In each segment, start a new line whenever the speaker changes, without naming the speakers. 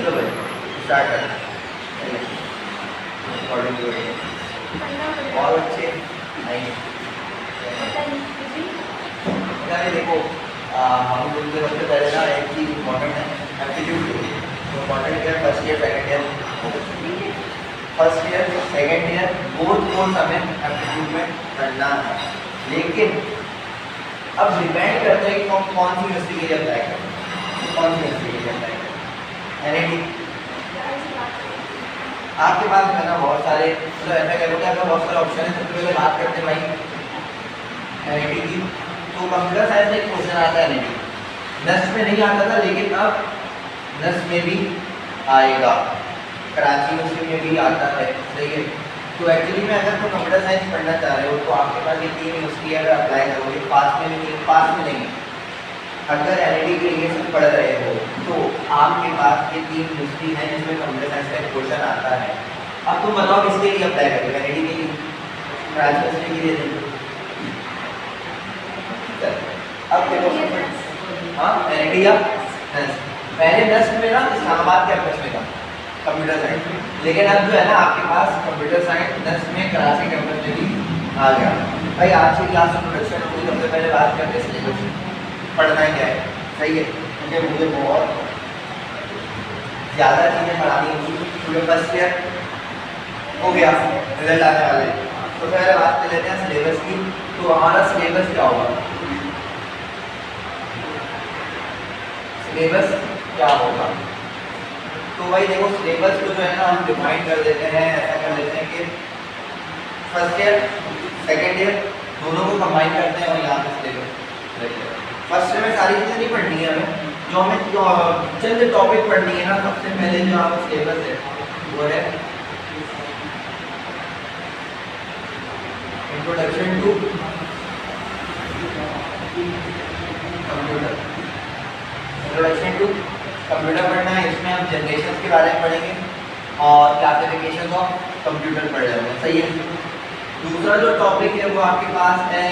चलो भाई स्टार्ट करना अकॉर्डिंग टू और अच्छे नहीं देखो हम लोग के सबसे पहले ना एक चीज इम्पोर्टेंट है एप्टीट्यूड के लिए। तो इम्पोर्टेंट है first year second year both course हमें एप्टीट्यूड में करना है, लेकिन अब डिपेंड करता है कि हम कौन सी यूनिवर्सिटी के लिए अप्लाई करें, कौन सी यूनिवर्सिटी के लिए अप्लाई करें। एनआईटी आपके पास है ना बहुत सारे, मतलब ऐसा करोगे आपका बहुत सारे ऑप्शन है। सबसे पहले बात करते हैं भाई एनआईटी की। तो कंप्यूटर साइंस में एक क्वेश्चन आता है एनआईटी, नस्ट में नहीं आता था लेकिन अब नस्ट में भी आएगा, कराची यूनिवर्सिटी में भी आता है, सही है। तो एक्चुअली में अगर तो कंप्यूटर साइंस पढ़ना चाह रहे हो तो आपके पास ये 3 यूनिवर्सिटी अगर अप्लाई करोगे पास में नहीं, अगर एनआईटी के लिए सब पढ़ रहे हो तो आपके पास ये 3 यूनिवर्सिटी हैं जिसमें कंप्यूटर साइंस का क्वेश्चन आता है। अब तुम बताओ किसके लिए अप्लाई करोगे, एनआईटी के लिए, कराची यूनिवर्सिटी के लिए? अब देखो हाँ एनआईटी या नस्ट, पहले नस्ट में ना इस्लामाबाद कैंपस में था कंप्यूटर साइंस, लेकिन अब जो है ना आपके पास कंप्यूटर साइंस नस्ट में कराची कैंपस में भी आ गया। भाई आज की क्लास इंट्रोडक्शन हुई, सबसे पहले बात करते हैं सिलेबस, पढ़ना क्या है, सही है, क्योंकि मुझे बहुत ज़्यादा चीज़ें पढ़ानी होगी। पूरे फर्स्ट ईयर हो गया, रिजल्ट आने वाले, तो पहले बात कर लेते हैं सिलेबस की। तो हमारा सिलेबस क्या होगा, सिलेबस क्या होगा? तो भाई देखो सिलेबस को जो है ना हम डिफाइन कर देते हैं, ऐसा कर देते हैं कि फर्स्ट ईयर सेकेंड ईयर दोनों को कंबाइन करते हैं और यहाँ पे सिलेबस। फर्स्ट ईयर में सारी चीज़ें नहीं पढ़नी है हमें, जो हमें चंद टॉपिक पढ़नी है ना, सबसे पहले जो हमारा सिलेबस है वो है introduction to computer. Introduction to computer पढ़ना है, इसमें हम जनरेशन के बारे में पढ़ेंगे और क्लासिफिकेशन ऑफ कंप्यूटर पढ़ रहे हैं, सही है। दूसरा जो टॉपिक है वो आपके पास है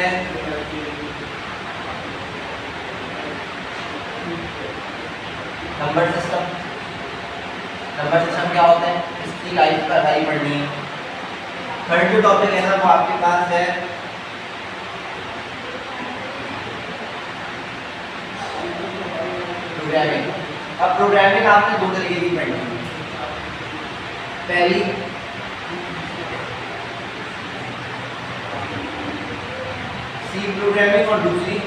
नंबर सिस्टम। नंबर सिस्टम क्या होता है, इसकी लाइफ पर पढ़ाई पढ़नी है। थर्ड जो टॉपिक है ना वो आपके पास है प्रोग्रामिंग। अब प्रोग्रामिंग आपने 2 तरीके की पढ़नी है, पहली सी प्रोग्रामिंग और दूसरी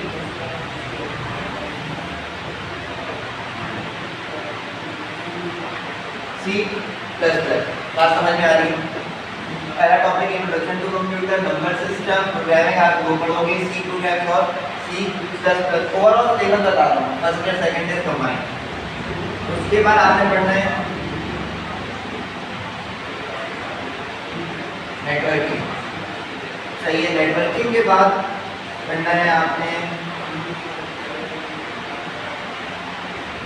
सी प्लस प्लस। बात समझ में आ रही है? पहला topic introduction to computer, number system, programming आप दो पढ़ोगे, सी प्रोग्रामिंग और C plus plus. Overall syllabus बता रहा हूँ, first year second year combine. उसके बाद आपने पढ़ना है नेटवर्किंग, सही है। नेटवर्किंग के बाद पढ़ना है आपने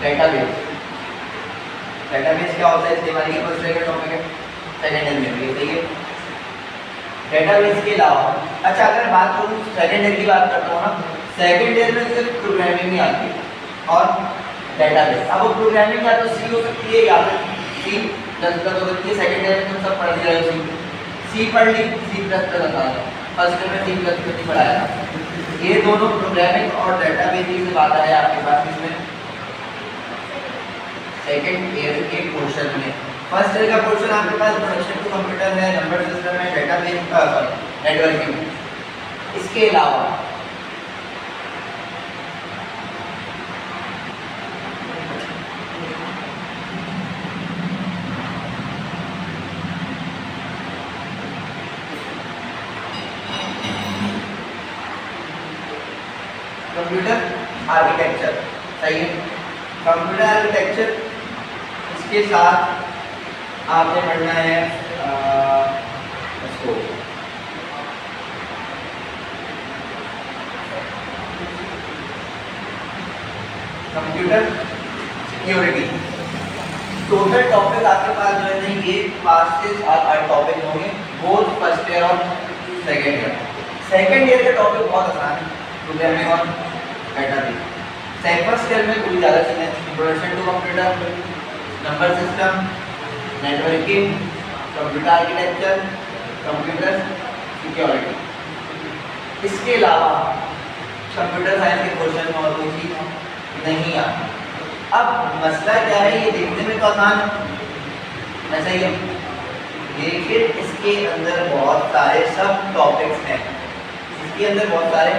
डेटाबेस। डेटाबेस क्या होता है, इसके बारे में फर्स्ट ईयर का टॉपिक है, सेकेंड ईयर में भी, सही है। डेटाबेस के अलावा अच्छा अगर बात करूँ सेकेंड ईयर की बात करता हूँ ना, सेकेंड ईयर में सिर्फ प्रोग्रामिंग ही आती है और डेटाबेस। अब वो प्रोग्रामिंग या तो सी हो सकती है या फिर सी प्लस प्लस हो सकती है। सेकेंड ईयर में तुम सब पढ़ रहे हो, सी पढ़ ली, सी प्लस प्लस बता दो, फर्स्ट ईयर में सी प्लस प्लस ही पढ़ाया था। ये दोनों प्रोग्रामिंग और डेटाबेस से बात है आपके पास इसमें सेकेंड ईयर के पोर्शन में। फर्स्ट ईयर का पोर्शन आपके पास इंट्रोडक्शन टू कंप्यूटर है, नंबर सिस्टम है, डेटाबेस नेटवर्किंग। इसके अलावा कंप्यूटर आर्किटेक्चर, सही है। कंप्यूटर आर्किटेक्चर, इसके साथ आपने पढ़ना है इसको कंप्यूटर सिक्योरिटी। टोटल टॉपिक आपके पास जो है ना ये 5 से 7-8 टॉपिक होंगे, बोथ फर्स्ट ईयर और सेकेंड ईयर। सेकेंड ईयर के टॉपिक बहुत आसान है, प्रोग्रामिंग और डेटाबेस। फर्स्ट ईयर में कोई ज़्यादा चीज़ें, introduction to computer, number system, networking, computer architecture, computer security. इसके अलावा कंप्यूटर साइंस के क्वेश्चन में और कोई चीज नहीं आती। अब मसला क्या है, ये देखने में तो आसान है, ऐसा ही है, लेकिन इसके अंदर बहुत सारे सब टॉपिक्स हैं। इसके अंदर बहुत सारे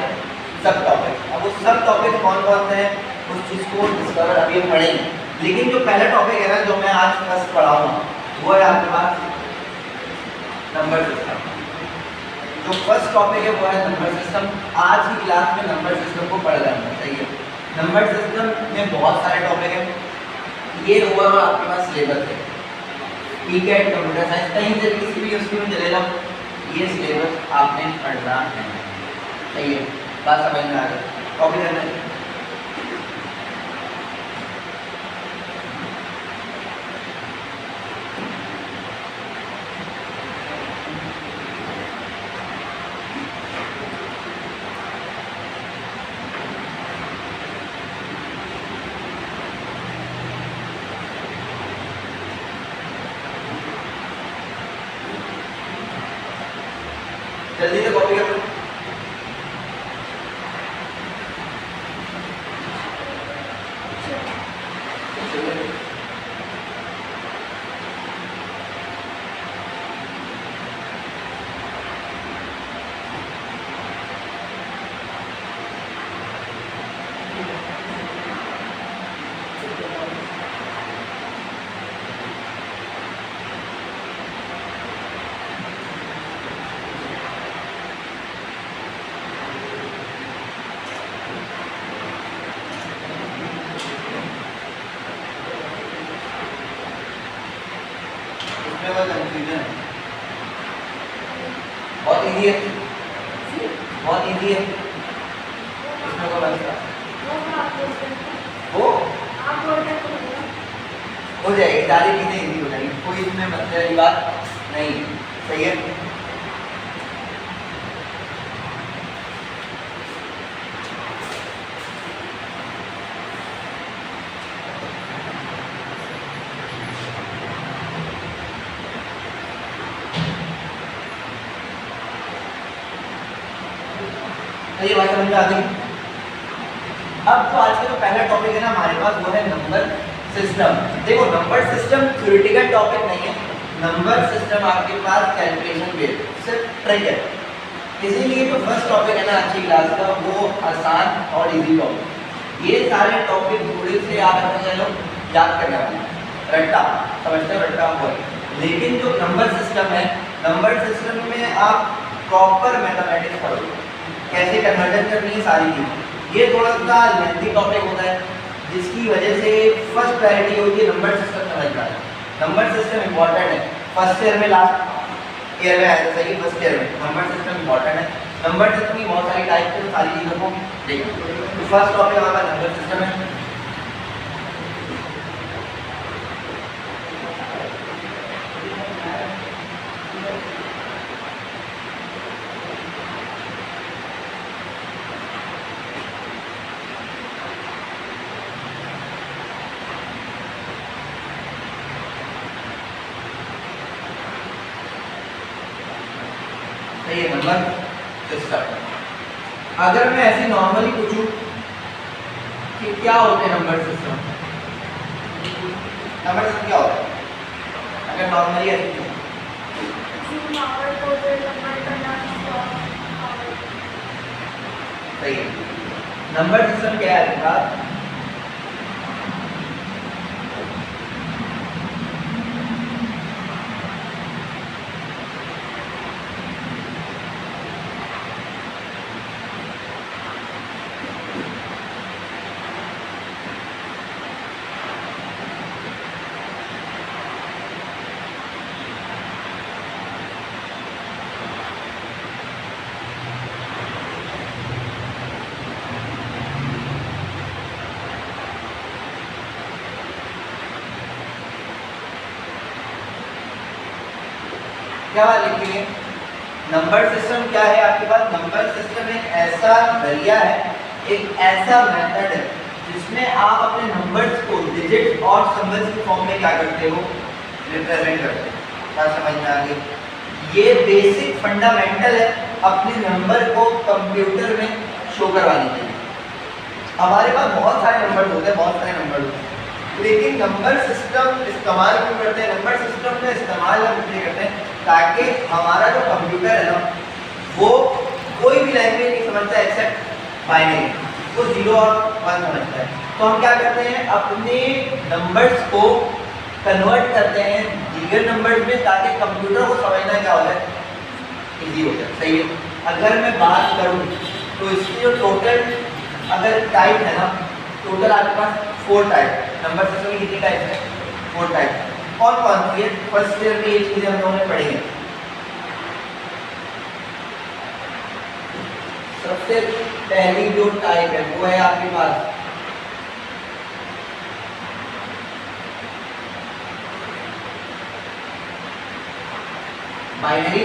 सब टॉपिक्स, अब वो सब टॉपिक्स कौन कौन से हैं उस चीज़ को डिस्कवर अभी हम पढ़ेंगे। लेकिन जो पहला टॉपिक है ना, जो मैं आज फर्स्ट पढ़ाऊंगा, वो है आपके पास नंबर सिस्टम। जो फर्स्ट टॉपिक है वो है नंबर सिस्टम। आज की क्लास में नंबर सिस्टम को पढ़ लेना चाहिए। नंबर सिस्टम में बहुत सारे टॉपिक हैं। ये ओवरऑल आपके पास सिलेबस है, पीकेट कंप्यूटर साइंस कहीं से किसी भी उसमें चले जाओ, ये सिलेबस आपने पढ़ना है। सही है, बात समझ में आ गई? कॉपी करना है। जल्दी से कॉपी कर लो। कंफ्यूजन बहुत इजी है, बहुत इजी है। इसमें को बनता वो हो जाएगी, सारी चीजें इजी हो जाएंगी, कोई इसमें मसले वाली बात नहीं। सही है, तो ये बात समझ में आ गई। अब तो आज का जो पहला टॉपिक है ना हमारे पास, वो है नंबर सिस्टम। देखो, नंबर सिस्टम थ्योरेटिकल टॉपिक नहीं है, नंबर सिस्टम आपके पास कैलकुलेशन बेस्ड सिर्फ ट्रिक है। इसीलिए जो फर्स्ट टॉपिक है ना अच्छी क्लास का, वो आसान और इजी टॉपिक। ये सारे टॉपिक थोड़े से आप अपने लोग याद करने वाले, रट्टा समझते हैं, रट्टा हुआ। लेकिन जो नंबर सिस्टम है, नंबर सिस्टम में आप प्रॉपर मैथमेटिक्स पढ़ोगे, कैसे कन्वर्जन करनी है सारी चीज़। ये थोड़ा सा लेंथी टॉपिक होता है, जिसकी वजह से फर्स्ट प्रायोरिटी होती है नंबर सिस्टम समझना है। नंबर सिस्टम इंपॉर्टेंट है, फर्स्ट ईयर में, लास्ट ईयर में आया था, सही, फर्स्ट ईयर में नंबर सिस्टम इंपॉर्टेंट है। नंबर सिस्टम की बहुत सारी टाइप है, तो सारी चीज़ों को देखिए। तो फर्स्ट टॉपिक हमारा नंबर सिस्टम है। नंबर सिस्टम, अगर मैं ऐसे नॉर्मली पूछूं कि क्या होते हैं नंबर सिस्टम, नंबर सिस्टम क्या होता है, अगर नॉर्मली ऐसे पूछूं, सही है। नंबर सिस्टम क्या है आपका? क्या लिखेंगे? नंबर सिस्टम क्या है आपके पास? नंबर सिस्टम एक ऐसा जरिया है, एक ऐसा मेथड है जिसमें आप अपने नंबर्स को डिजिट और सिंबल्स की फॉर्म में क्या करते हो, रिप्रेजेंट करते हो। क्या समझ में आ गई? ये बेसिक फंडामेंटल है अपने नंबर को कंप्यूटर में शो करवाने के लिए। हमारे पास बहुत सारे नंबर होते हैं, बहुत सारे नंबर होते हैं, लेकिन नंबर सिस्टम इस्तेमाल क्यों करते हैं? नंबर सिस्टम का इस्तेमाल हम इसलिए करते हैं ताकि हमारा जो कंप्यूटर है ना, वो कोई भी लैंग्वेज नहीं समझता एक्सेप्ट बाइनरी, वो 0 और 1 समझता है। तो हम क्या करते हैं, अपने नंबर्स को कन्वर्ट करते हैं दीगर नंबर्स में ताकि कंप्यूटर को समझना क्या हो जाए, इजी हो जाए। सही है। अगर मैं बात करूं तो इसकी जो टोटल अगर टाइप है ना, टोटल आपके पास 4 टाइप, नंबर सिस्टम की कितनी टाइप है? 4 टाइप। कौन कौन सी है? फर्स्ट ईयर में ये चीजें हम लोगों ने पढ़ी है। सबसे पहली जो टाइप है वो है आपके पास बाइनरी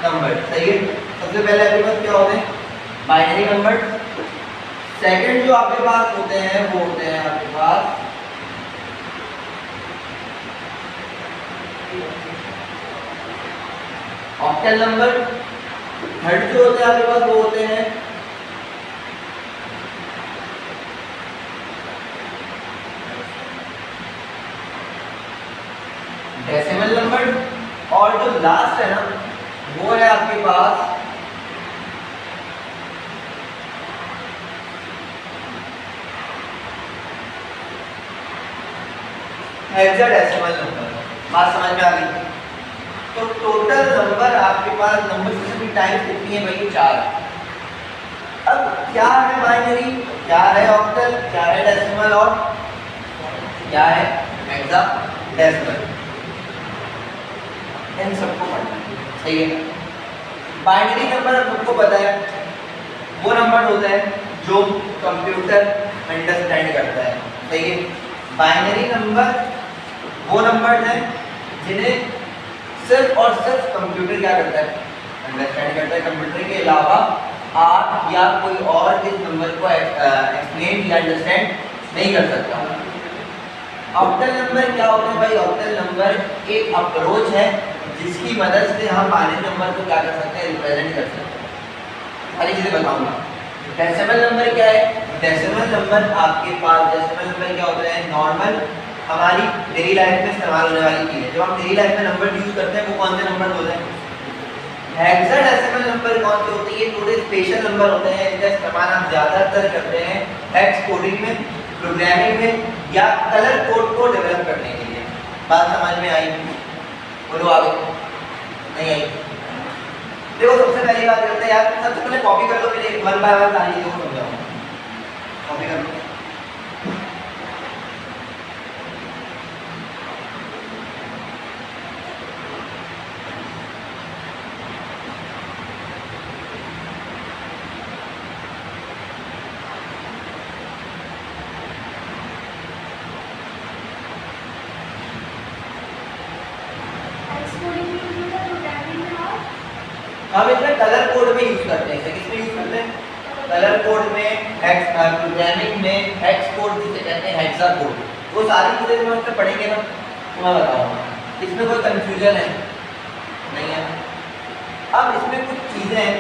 नंबर। सही है। सबसे पहले आपके पास क्या होते हैं? Binary number. सेकंड जो आपके पास होते हैं वो होते हैं आपके पास ऑक्टल नंबर। थर्ड जो होते हैं आपके पास वो होते हैं डेसिमल नंबर। और जो लास्ट है ना वो है आपके पास हेक्साडेसिमल नंबर। बात समझ में आ गई? तो टोटल नंबर आपके पास नंबर सिस्टम की टाइप कितनी है भाई? 4। अब क्या है बाइनरी, क्या है ऑक्टल, क्या है डेसिमल और क्या है हेक्साडेसिमल, इन सबको पढ़ना है। सही है। बाइनरी नंबर आप सबको पता है वो नंबर होता है जो कंप्यूटर अंडरस्टैंड करता है। सही है। बाइनरी नंबर वो नंबर हैं जिन्हें सिर्फ और सिर्फ कंप्यूटर क्या करता है? अंडरस्टैंड करता है। कंप्यूटर के अलावा आप या कोई और इस नंबर को एक्सप्लेन या अंडरस्टैंड नहीं कर सकता। ऑक्टल नंबर क्या होता है भाई? ऑक्टल नंबर एक अप्रोच है जिसकी मदद से हम बाइनरी नंबर को क्या कर सकते हैं? रिप्रेजेंट कर सकते हैं। सारी चीजें बताऊंगा। डेसिमल नंबर क्या है? डेसिमल नंबर आपके पास डेसिमल नंबर क्या होता है? नॉर्मल हमारी डेली लाइफ में इस्तेमाल होने वाली चीज है। जब हम डेली लाइफ में नंबर यूज करते हैं वो कौन से नंबर होते हैं? हेक्साडेसिमल नंबर कौन से होते हैं? थोड़े स्पेशल नंबर होते हैं जिनका इस्तेमाल हम ज्यादातर करते हैं हेक्स कोडिंग में, प्रोग्रामिंग में या कलर कोड को डेवलप करने के लिए। बात समझ में आई? बोलो आगे। नहीं आई? देखो सबसे पहली बात करते हैं यार, सबसे पहले कॉपी कर लो, मेरे 1 बाय 1 सारी चीजों को समझाऊंगा। कॉपी कर लो। हम इसमें कलर कोड में यूज करते हैं। किसमें यूज करते हैं? कलर कोड में, हेक्स प्रोग्रामिंग में, हेक्स कोड जिसे कहते हैं हेक्सा कोड। वो सारी चीजें जो हम पढ़ेंगे ना तो मैं बताऊंगा। इसमें कोई कंफ्यूजन है नहीं है। अब इसमें कुछ चीजें हैं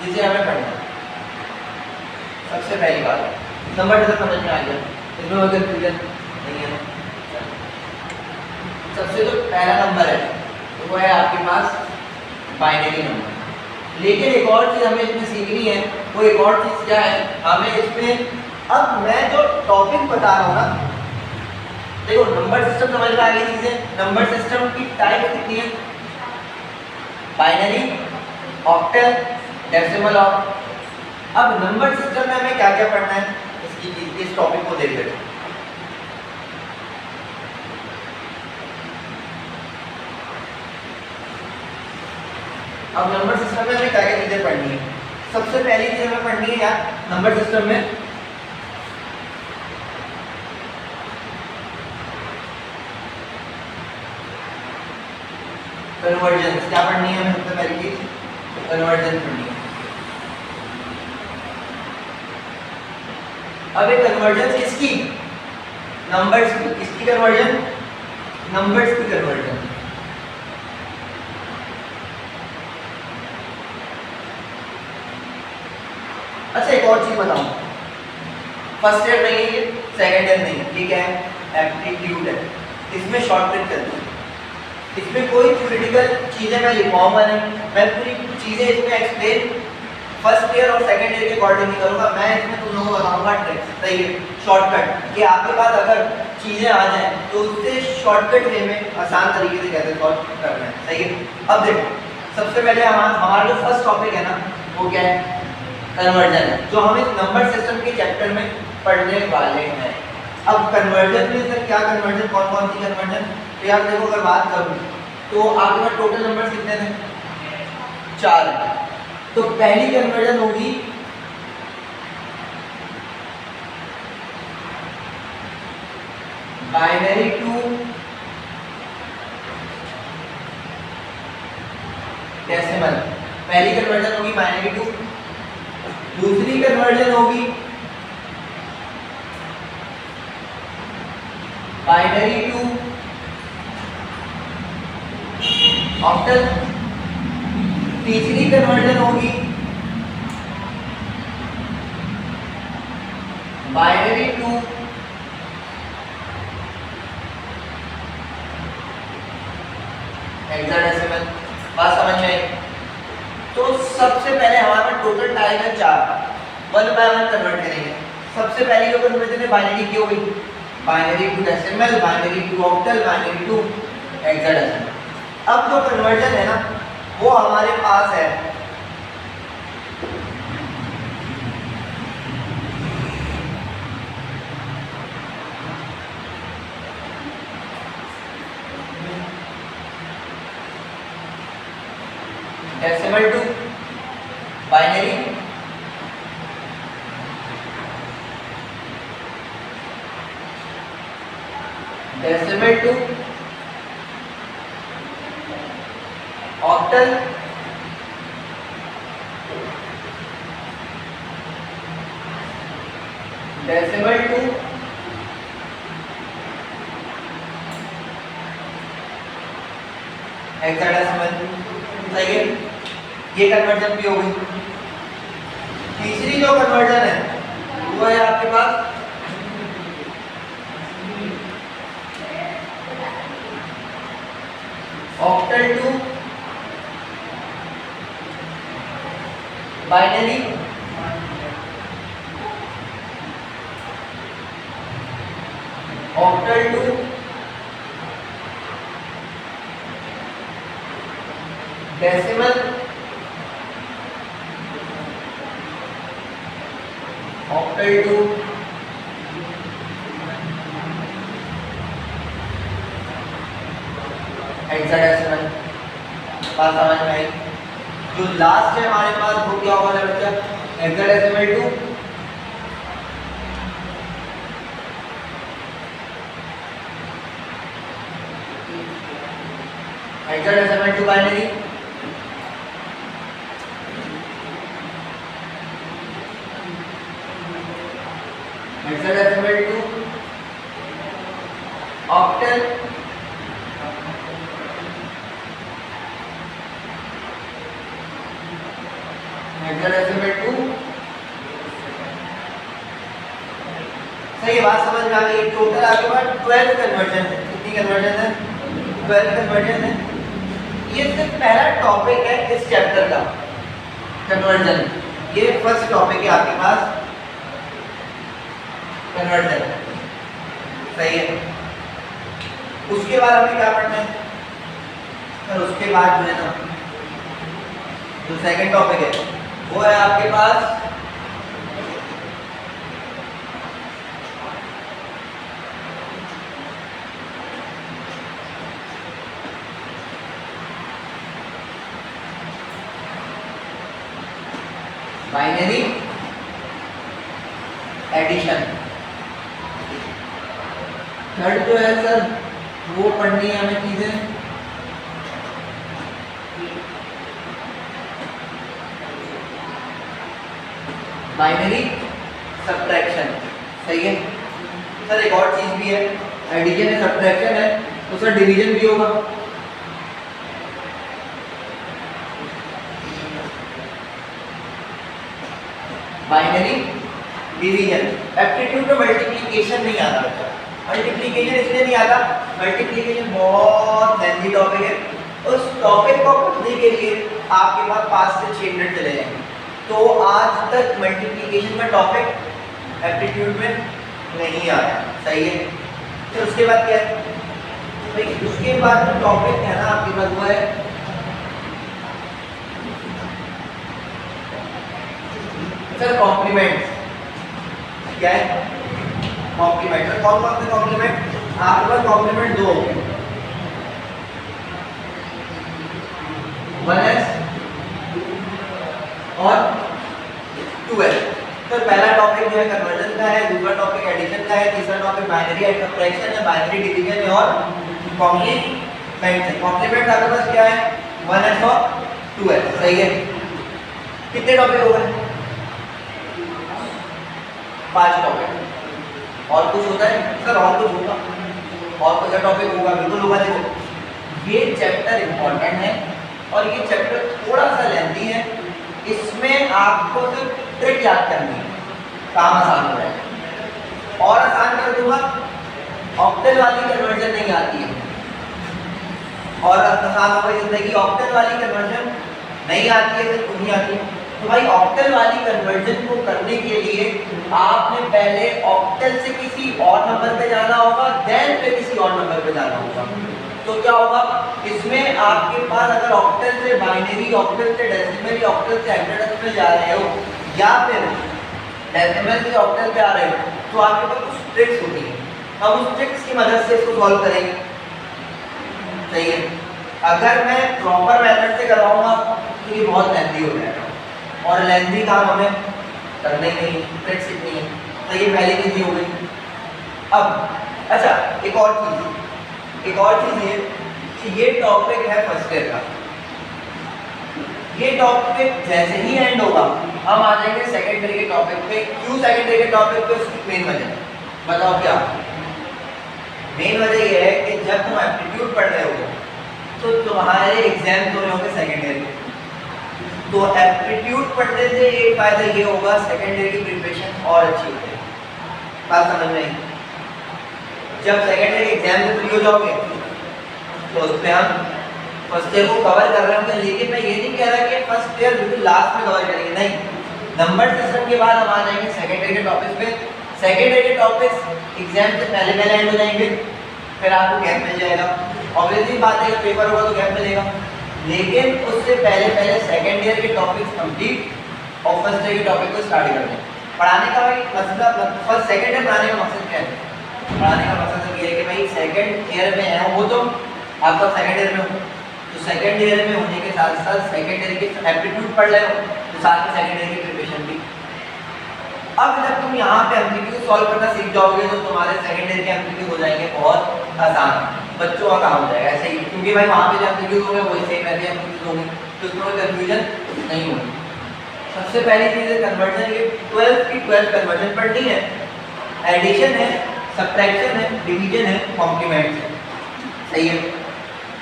जिसे हमें पढ़ना है। सबसे पहली बात नंबर जैसे समझ में आ गया, इसमें कोई कंफ्यूजन नहीं है। सबसे जो पहला नंबर है तो वो है आपके पास बाइनरी नंबर। लेकिन एक और चीज हमें इसमें सीखनी है। वो एक और चीज क्या है हमें इसमें? अब मैं जो टॉपिक बता रहा हूँ ना, देखो नंबर सिस्टम समझ में आ गई चीजें। नंबर सिस्टम की टाइप कितनी है? बाइनरी, ऑक्टल, डेसिमल और अब नंबर सिस्टम में हमें क्या क्या पढ़ना है इस टॉपिक को देख लेते हैं। अब नंबर सिस्टम में हमें क्या क्या चीजें पढ़नी है? सबसे पहली चीज हमें पढ़नी है यार नंबर सिस्टम में कन्वर्जेंस। क्या पढ़नी है हमें? सबसे पहली चीज कन्वर्जेंस पढ़नी है। अब ये कन्वर्जन किसकी, नंबर्स की, किसकी कन्वर्जन, नंबर्स की कन्वर्जन। अच्छा एक और चीज बताऊं, फर्स्ट ईयर नहीं है ये, सेकंड ईयर नहीं है, ये क्या है, एप्टीट्यूड है, इसमें शॉर्टकट चलती है, इसमें कोई क्रिटिकल चीजें मैं लिखवाऊंगा नहीं, मैं पूरी चीजें इसमें एक्सप्लेन फर्स्ट ईयर और सेकंड ईयर के अकॉर्डिंग नहीं करूंगा, मैं इसमें तुम लोगों को बताऊंगा ट्रिक्स, सही है, शॉर्टकट, कि आपके पास अगर चीजें आ जाए तो उससे शॉर्टकट वे में आसान तरीके से कैसे सॉल्व करना है, सही है। अब देखो सबसे पहले हमारा जो फर्स्ट टॉपिक है ना वो क्या है, कन्वर्जन है, जो हम इस नंबर सिस्टम के चैप्टर में पढ़ने वाले हैं। अब कन्वर्जन में सर क्या कन्वर्जन, कौन कौन सी कन्वर्जन, तो यार देखो अगर बात करूं तो आपके पास टोटल नंबर कितने थे, 4 है। तो पहली कन्वर्जन होगी बाइनरी टू डेसिमल, पहली कन्वर्जन होगी बाइनरी टू, दूसरी कन्वर्जन होगी बाइनरी टू ऑक्टल, तीसरी कन्वर्जन होगी बाइनरी टू हेक्साडेसिमल। बात समझ में आई? तो सबसे पहले हमारे पास टोटल टाइम है 4, 1 बाय 1 कन्वर्ट करेंगे। सबसे पहली जो कन्वर्जन है बाइनरी की हो गई, binary to decimal, binary to octal, binary to hexadecimal. अब जो कन्वर्जन है ना वो हमारे पास है decimal to binary, decimal to octal, decimal to hexadecimal, सही है, ये कन्वर्जन भी हो गई। तीसरी जो कन्वर्जन है वो है आपके पास octal to binary, octal to decimal, octal to hexadecimal. बात समझ में आई? जो लास्ट है हमारे पास वो क्या होगा बच्चा, hexadecimal to hexadecimal to binary, hexadecimal to octal, hexadecimal to, सही बात समझ में आ गई। टोटल आपके पास 12 कन्वर्जन है, कितनी कन्वर्जन है, 12 कन्वर्जन है। ये सिर्फ पहला टॉपिक है इस चैप्टर का, कन्वर्जन, ये फर्स्ट टॉपिक है आपके पास कन्वर्जन, सही है। उसके बाद हमें क्या पढ़ना है, और उसके बाद जो है ना जो सेकंड टॉपिक है वो है आपके पास बाइनरी एडिशन। थर्ड जो है सर वो पढ़नी है हमें चीजें बाइनरी सब्ट्रैक्शन, सही है सर। एक और चीज भी है, एडिशन है, सब्ट्रैक्शन है, तो सर डिवीजन भी होगा। Binary division. एप्टीट्यूड में मल्टीप्लिकेशन नहीं आता बच्चा। मल्टीप्लिकेशन इसलिए नहीं आता, मल्टीप्लिकेशन बहुत लेंथी टॉपिक है। उस टॉपिक को पढ़ने के लिए आपके पास 5 से 6 मिनट चले जाएंगे। तो आज तक मल्टीप्लिकेशन का टॉपिक एप्टीट्यूड में नहीं आया, सही है। फिर उसके बाद क्या है भाई, उसके बाद जो टॉपिक है ना आपके पास वो है सर कॉम्प्लीमेंट। क्या है कॉम्प्लीमेंट? सर कौन कौन से कॉम्प्लीमेंट? आपके पास कॉम्प्लीमेंट 2 हो गए, 1s और 2s। तो पहला टॉपिक जो है कन्वर्जन का है, दूसरा टॉपिक एडिशन का है, तीसरा टॉपिक बाइनरी एंड सब्ट्रैक्शन है, बाइनरी डिवीजन है और कॉम्प्लीमेंट है। कॉम्प्लीमेंट आपके पास क्या है 1s और 2s, सही है। कितने टॉपिक हो गए? 5 टॉपिक। और कुछ होता है सर? और कुछ होगा, और कुछ टॉपिक होगा, बिल्कुल होगा। देखो ये चैप्टर इंपॉर्टेंट है और ये चैप्टर थोड़ा सा लेंथी है। इसमें आपको सिर्फ ट्रिक याद करनी है, काम आसान हो जाएगा। और आसान कर दूंगा, ऑक्टल वाली कन्वर्जन नहीं आती है और आसान हो गई जिंदगी। ऑक्टल वाली कन्वर्जन नहीं आती है, सिर्फ नहीं आती है। तो भाई ऑक्टल वाली कन्वर्जन को करने के लिए आपने पहले ऑक्टल से किसी और नंबर पे जाना होगा, देन पे किसी और नंबर पे जाना होगा। तो क्या होगा इसमें आपके पास, अगर ऑक्टल से बाइनरी, ऑक्टल से डेसिमल, ऑक्टल से हेक्साडेसिमल जा रहे हो या फिर डेसिमल से ऑक्टल पे आ रहे हो, तो आपके पास कुछ ट्रिक्स होती है। हम उस ट्रिक्स की मदद से इसको सॉल्व करेंगे, सही है। अगर मैं प्रॉपर मेथड से करवाऊंगा तो ये बहुत लेंथी हो जाएगा और लेंथी काम हमें करना ही नहीं, ट्रिक्स इतनी है। तो ये पहली चीज हो गई। अब अच्छा एक और चीज ये कि ये टॉपिक है फर्स्ट ईयर का। ये टॉपिक जैसे ही एंड होगा हम आ जाएंगे सेकंड ईयर के टॉपिक पे। क्यों सेकंड ईयर के टॉपिक पे? उसकी मेन वजह बताओ क्या? मेन वजह ये है कि जब तुम एप्टीट्यूड पढ़ रहे हो तो तुम्हारे एग्जाम हो रहे होंगे सेकंड ईयर के। तो एप्टीट्यूड पढ़ने से एक फायदा ये होगा, सेकंड ईयर की प्रिपरेशन और अच्छी होगी। बात समझ में आई? जब सेकंड ईयर एग्जाम से फ्री हो जाओगे तो उस पर हम फर्स्ट ईयर को कवर कर रहे होंगे। लेकिन मैं ये नहीं कह रहा कि फर्स्ट ईयर बिल्कुल लास्ट में कवर करेंगे, नहीं। नंबर सिस्टम के बाद हम आ जाएंगे सेकंड ईयर के टॉपिक्स पे। सेकंड ईयर के टॉपिक्स एग्जाम से पहले एंड हो जाएंगे, फिर आपको गैप मिल जाएगा। ऑब्वियसली बात है पेपर होगा तो गैप मिलेगा, लेकिन उससे पहले सेकंड ईयर के टॉपिक्स कंप्लीट और फर्स्ट ईयर के टॉपिक को स्टार्ट कर दें। पढ़ाने का भाई मतलब फर्स्ट सेकंड ईयर पढ़ाने का मकसद क्या है? पढ़ाने का मकसद ये है कि भाई सेकंड ईयर में है वो, तो आपका सेकंड ईयर में हो तो सेकंड ईयर में होने के साथ साथ सेकंड ईयर के एप्टीट्यूड पढ़ रहे हो तो साथ में सेकंड ईयर की प्रिपरेशन भी। अब जब तुम यहाँ पे एमसीक्यू सॉल्व करना सीख जाओगे तो तुम्हारे सेकंड ईयर के एमसीक्यू हो जाएंगे बहुत आसान, बच्चों का काम हो जाएगा ऐसे ही। क्योंकि भाई वहाँ पे जो एमसीक्यू होंगे वही सेम रहते हैं एमसीक्यू होंगे, तो उसमें कोई कंफ्यूजन नहीं होगी। सबसे पहली चीज़ है कन्वर्जन। ये 12 की 12 कन्वर्जन पढ़नी है। एडिशन है, सब्ट्रैक्शन है, डिवीजन है, कॉम्प्लीमेंट है, सही है।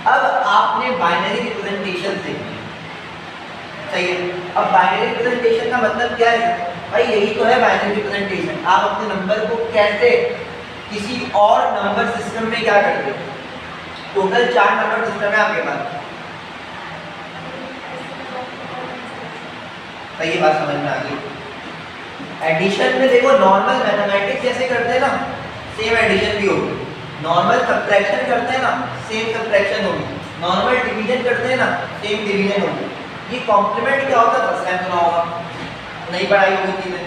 अब आपने बाइनरी रिप्रेजेंटेशन सीखनी है, सही है। अब बाइनरी रिप्रेजेंटेशन का मतलब क्या है भाई? यही तो है बाइनरी रिप्रेजेंटेशन। आप अपने नंबर को कैसे किसी और नंबर सिस्टम में क्या करते हो? टोटल 4 नंबर सिस्टम है आपके पास, सही बात समझ में आ गई। एडिशन में देखो नॉर्मल मैथमेटिक्स जैसे करते हैं ना, सेम एडिशन भी होगी। नॉर्मल सब्ट्रैक्शन करते हैं ना, सेम सब्ट्रैक्शन होगी। नॉर्मल डिवीजन करते हैं ना, सेम डिवीजन होगी। ये कॉम्प्लीमेंट क्या होता है फर्स्ट टाइम सुना होगा, नहीं पढ़ाई होगी चीजें,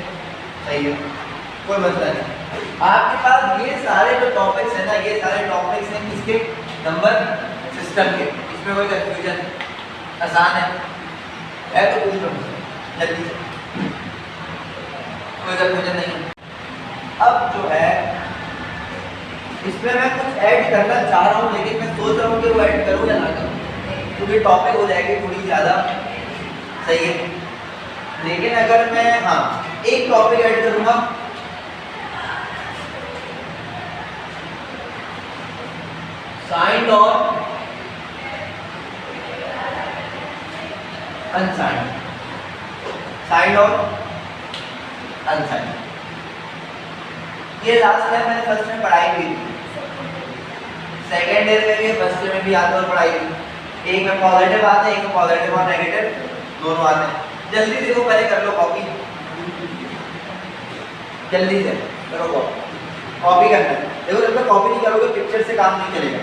सही है, कोई मसला नहीं। आपके पास ये सारे जो टॉपिक्स है ना, ये सारे टॉपिक्स हैं किसके? नंबर सिस्टम के। इसमें कोई कंफ्यूजन? आसान है तो पूछ लो जल्दी से, कोई कंफ्यूजन नहीं। अब जो है इसमें मैं कुछ ऐड करना चाह रहा हूँ, लेकिन मैं सोच रहा हूँ कि वो ऐड करूँ या ना करूँ, क्योंकि टॉपिक हो जाएगी थोड़ी ज़्यादा, सही है। लेकिन अगर मैं एक टॉपिक ऐड करूँगा साइंड और अनसाइंड, साइंड और अनसाइंड। ये लास्ट टाइम मैंने फर्स्ट में पढ़ाई भी थी, सेकेंड ईयर में भी फर्स्ट ईयर में भी आते और पढ़ाई थी। एक में पॉजिटिव आते हैं, एक में पॉजिटिव और नेगेटिव दोनों आते हैं। जल्दी से वो पहले कर लो कॉपी, जल्दी से करो कॉपी करना है। देखो जब तक कॉपी नहीं करोगे पिक्चर से काम नहीं चलेगा।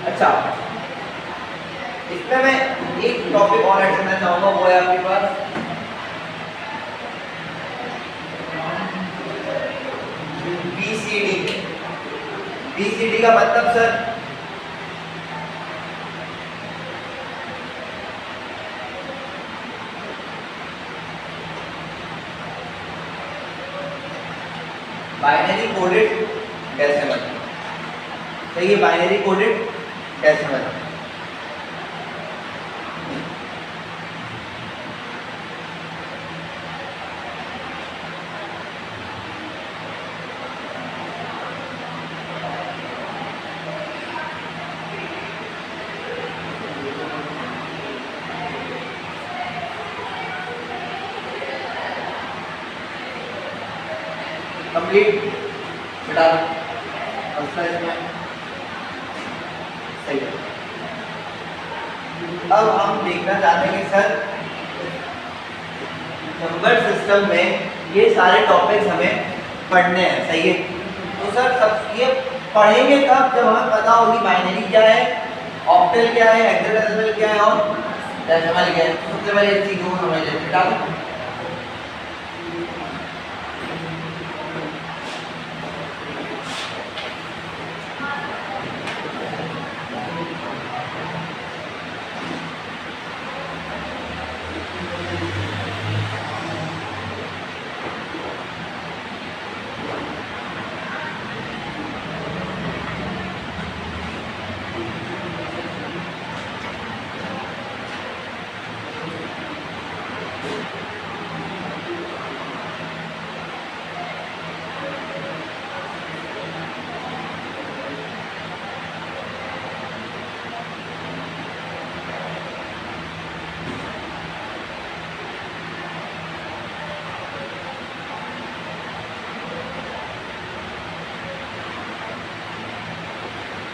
अच्छा, इसमें मैं एक टॉपिक और ऐड करना चाहूंगा, वो है आपके पास बीसीडी। बीसीडी का मतलब सर बाइनरी कोडेड डेसिमल। सही है, बाइनरी कोडेड डेसिमल। कंप्लीट बेटा इसमें सही है। अब हम देखना चाहते हैं कि सर नंबर सिस्टम में ये सारे टॉपिक्स हमें पढ़ने हैं, सही है। तो सर सब ये पढ़ेंगे तब जब हमें पता होगी बाइनरी क्या है, ऑक्टल क्या है, हेक्साडेसिमल क्या है और डेसिमल क्या है। सबसे पहले इस चीज को समझ लेते हैं।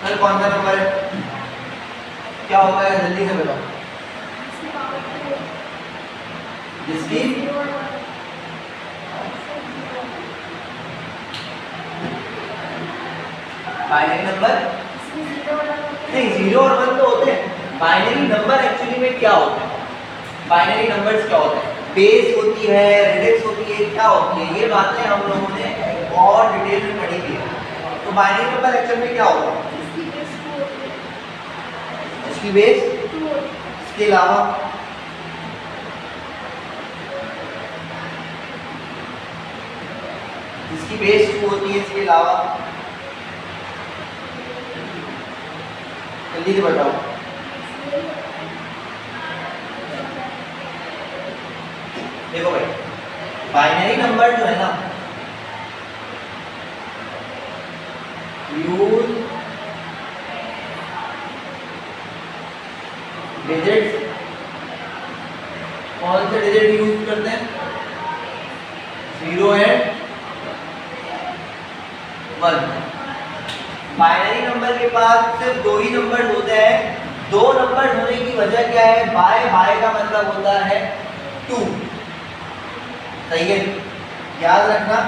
सर कौन सा नंबर है, क्या होता है, जल्दी से बताओ। जिसकी बाइनरी नंबर नहीं, 0 और 1 तो होते हैं। बाइनरी नंबर एक्चुअली में क्या होते हैं, बाइनरी नंबर्स क्या होते हैं, बेस होती है, रेडिक्स होती है, क्या होती है, ये बातें हम लोगों ने और डिटेल में पढ़ी थी। तो बाइनरी नंबर एक्चुअल में क्या होता है, इसकी बेस, इसके अलावा इसकी बेस 2 होती है, इसके अलावा जल्दी से बताओ। देखो भाई बाइनरी नंबर जो है ना, यूज डिजिट्स, कौन से डिजिट यूज करते हैं, 0 एंड 1। बाइनरी नंबर के पास सिर्फ 2 ही नंबर होते हैं। 2 नंबर होने की वजह क्या है, बाय बाय का मतलब होता है 2, सही है। याद रखना,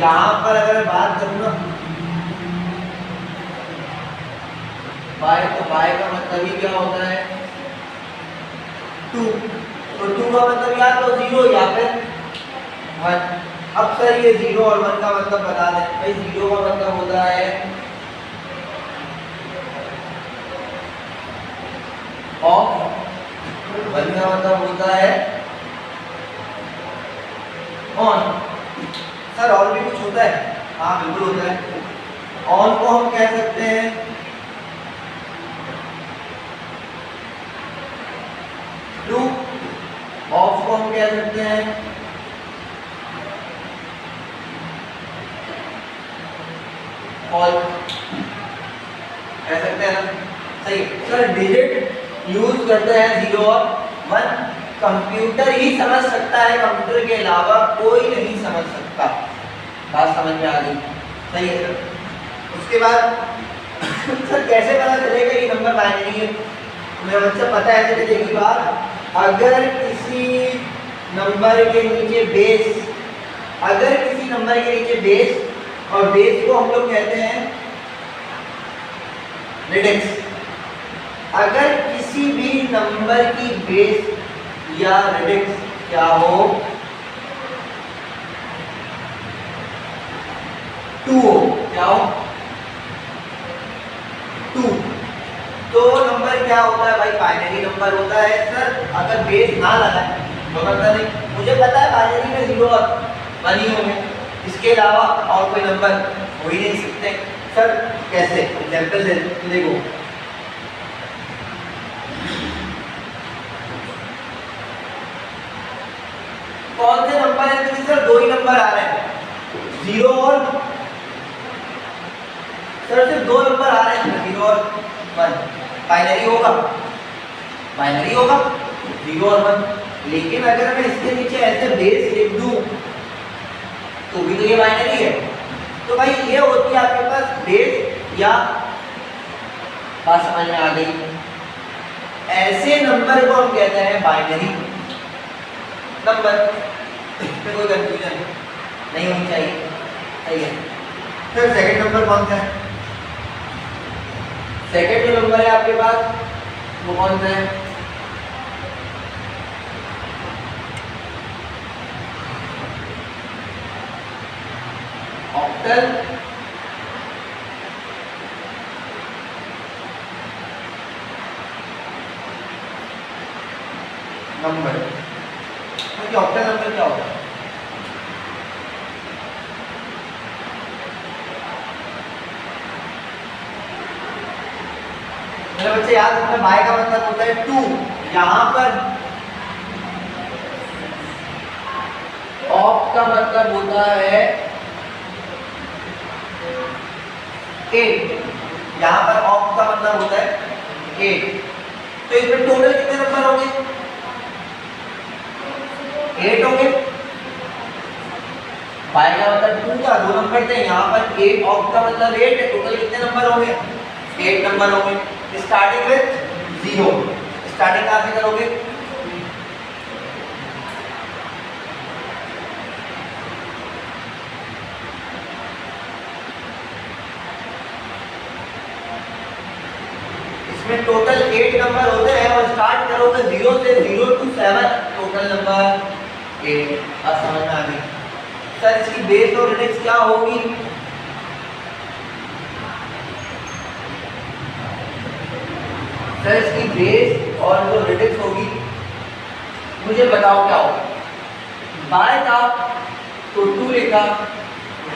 यहां पर अगर बात करूँ ना बाय, तो बाय का मतलब ही क्या होता है 2। तो 2 का मतलब या तो 0 या फिर 1। अब सर ये 0 और 1 का मतलब बता दें। भाई 0 का मतलब होता है ऑफ, 1 का मतलब होता है ऑन। सर और भी कुछ होता है? हाँ बिल्कुल होता है। ऑन को हम कह सकते हैं ट्रू, ऑफ को हम कह सकते हैं फॉल्स, कह सकते हैं ना? सही है। सर डिजिट यूज करते हैं 0 और 1, कंप्यूटर ही समझ सकता है, कंप्यूटर के अलावा कोई नहीं समझ सकता। बात समझ में आ गई? सही है सर। उसके बाद सर कैसे पता चलेगा ये नंबर बाइनरी है? मेरा बच्चा पता है कि देखिए बात, अगर किसी नंबर के नीचे बेस, अगर किसी नंबर के नीचे बेस, और बेस को हम लोग कहते हैं रेडिक्स, अगर किसी भी नंबर की बेस या रेडिक्स क्या हो 2 हो, क्या हो 2, तो नंबर क्या होता है भाई? बाइनरी नंबर होता है। सर अगर बेस ना लगाए तो मतलब नहीं, मुझे पता है बाइनरी में 0 और 1 ही होंगे, इसके अलावा और कोई नंबर हो ही नहीं सकते। सर कैसे? एग्जाम्पल देखो, कौन से नंबर है? तो सर 2 ही नंबर आ रहे हैं, 0 और, सर सिर्फ 2 नंबर आ रहे हैं, 0 और 1। बाइनरी होगा, बाइनरी होगा 0 और 1। लेकिन अगर मैं इसके नीचे ऐसे बेस लिख दूं तो भी तो ये बाइनरी है। तो भाई ये होती है आपके पास बेस या, बात समझ में आ गई? ऐसे नंबर को हम कहते हैं बाइनरी नंबर। इसमें कोई कंफ्यूजन नहीं होनी चाहिए। सही है। फिर सेकंड नंबर कौन सा है? सेकंड जो नंबर है आपके पास वो कौन सा है? Octal number. तो ऑक्टल नंबर क्या होता है? मेरे बच्चे याद रखना, बाय का मतलब होता है 2, यहां पर ऑफ का मतलब होता है 8, यहां पर ऑफ का मतलब होता है 8। तो इसमें टोटल कितने नंबर होंगे? 8 होंगे। बाय का मतलब 2 का 2 नंबर थे, यहाँ पर 8, ऑफ का मतलब 8 है। टोटल कितने नंबर होंगे? 8 नंबर होंगे। स्टार्टिंग विथ 0, स्टार्टिंग कहाँ से करोगे? इसमें टोटल 8 नंबर होते हैं और स्टार्ट करोगे 0 से, 0 to 7, टोटल नंबर 8। अब समझ में आ गई? सर इसकी बेस और रेडिक्स क्या होगी? सर इसकी बेस और जो रेडिक्स होगी मुझे बताओ क्या होगा? बाय था तो 2 लिखा,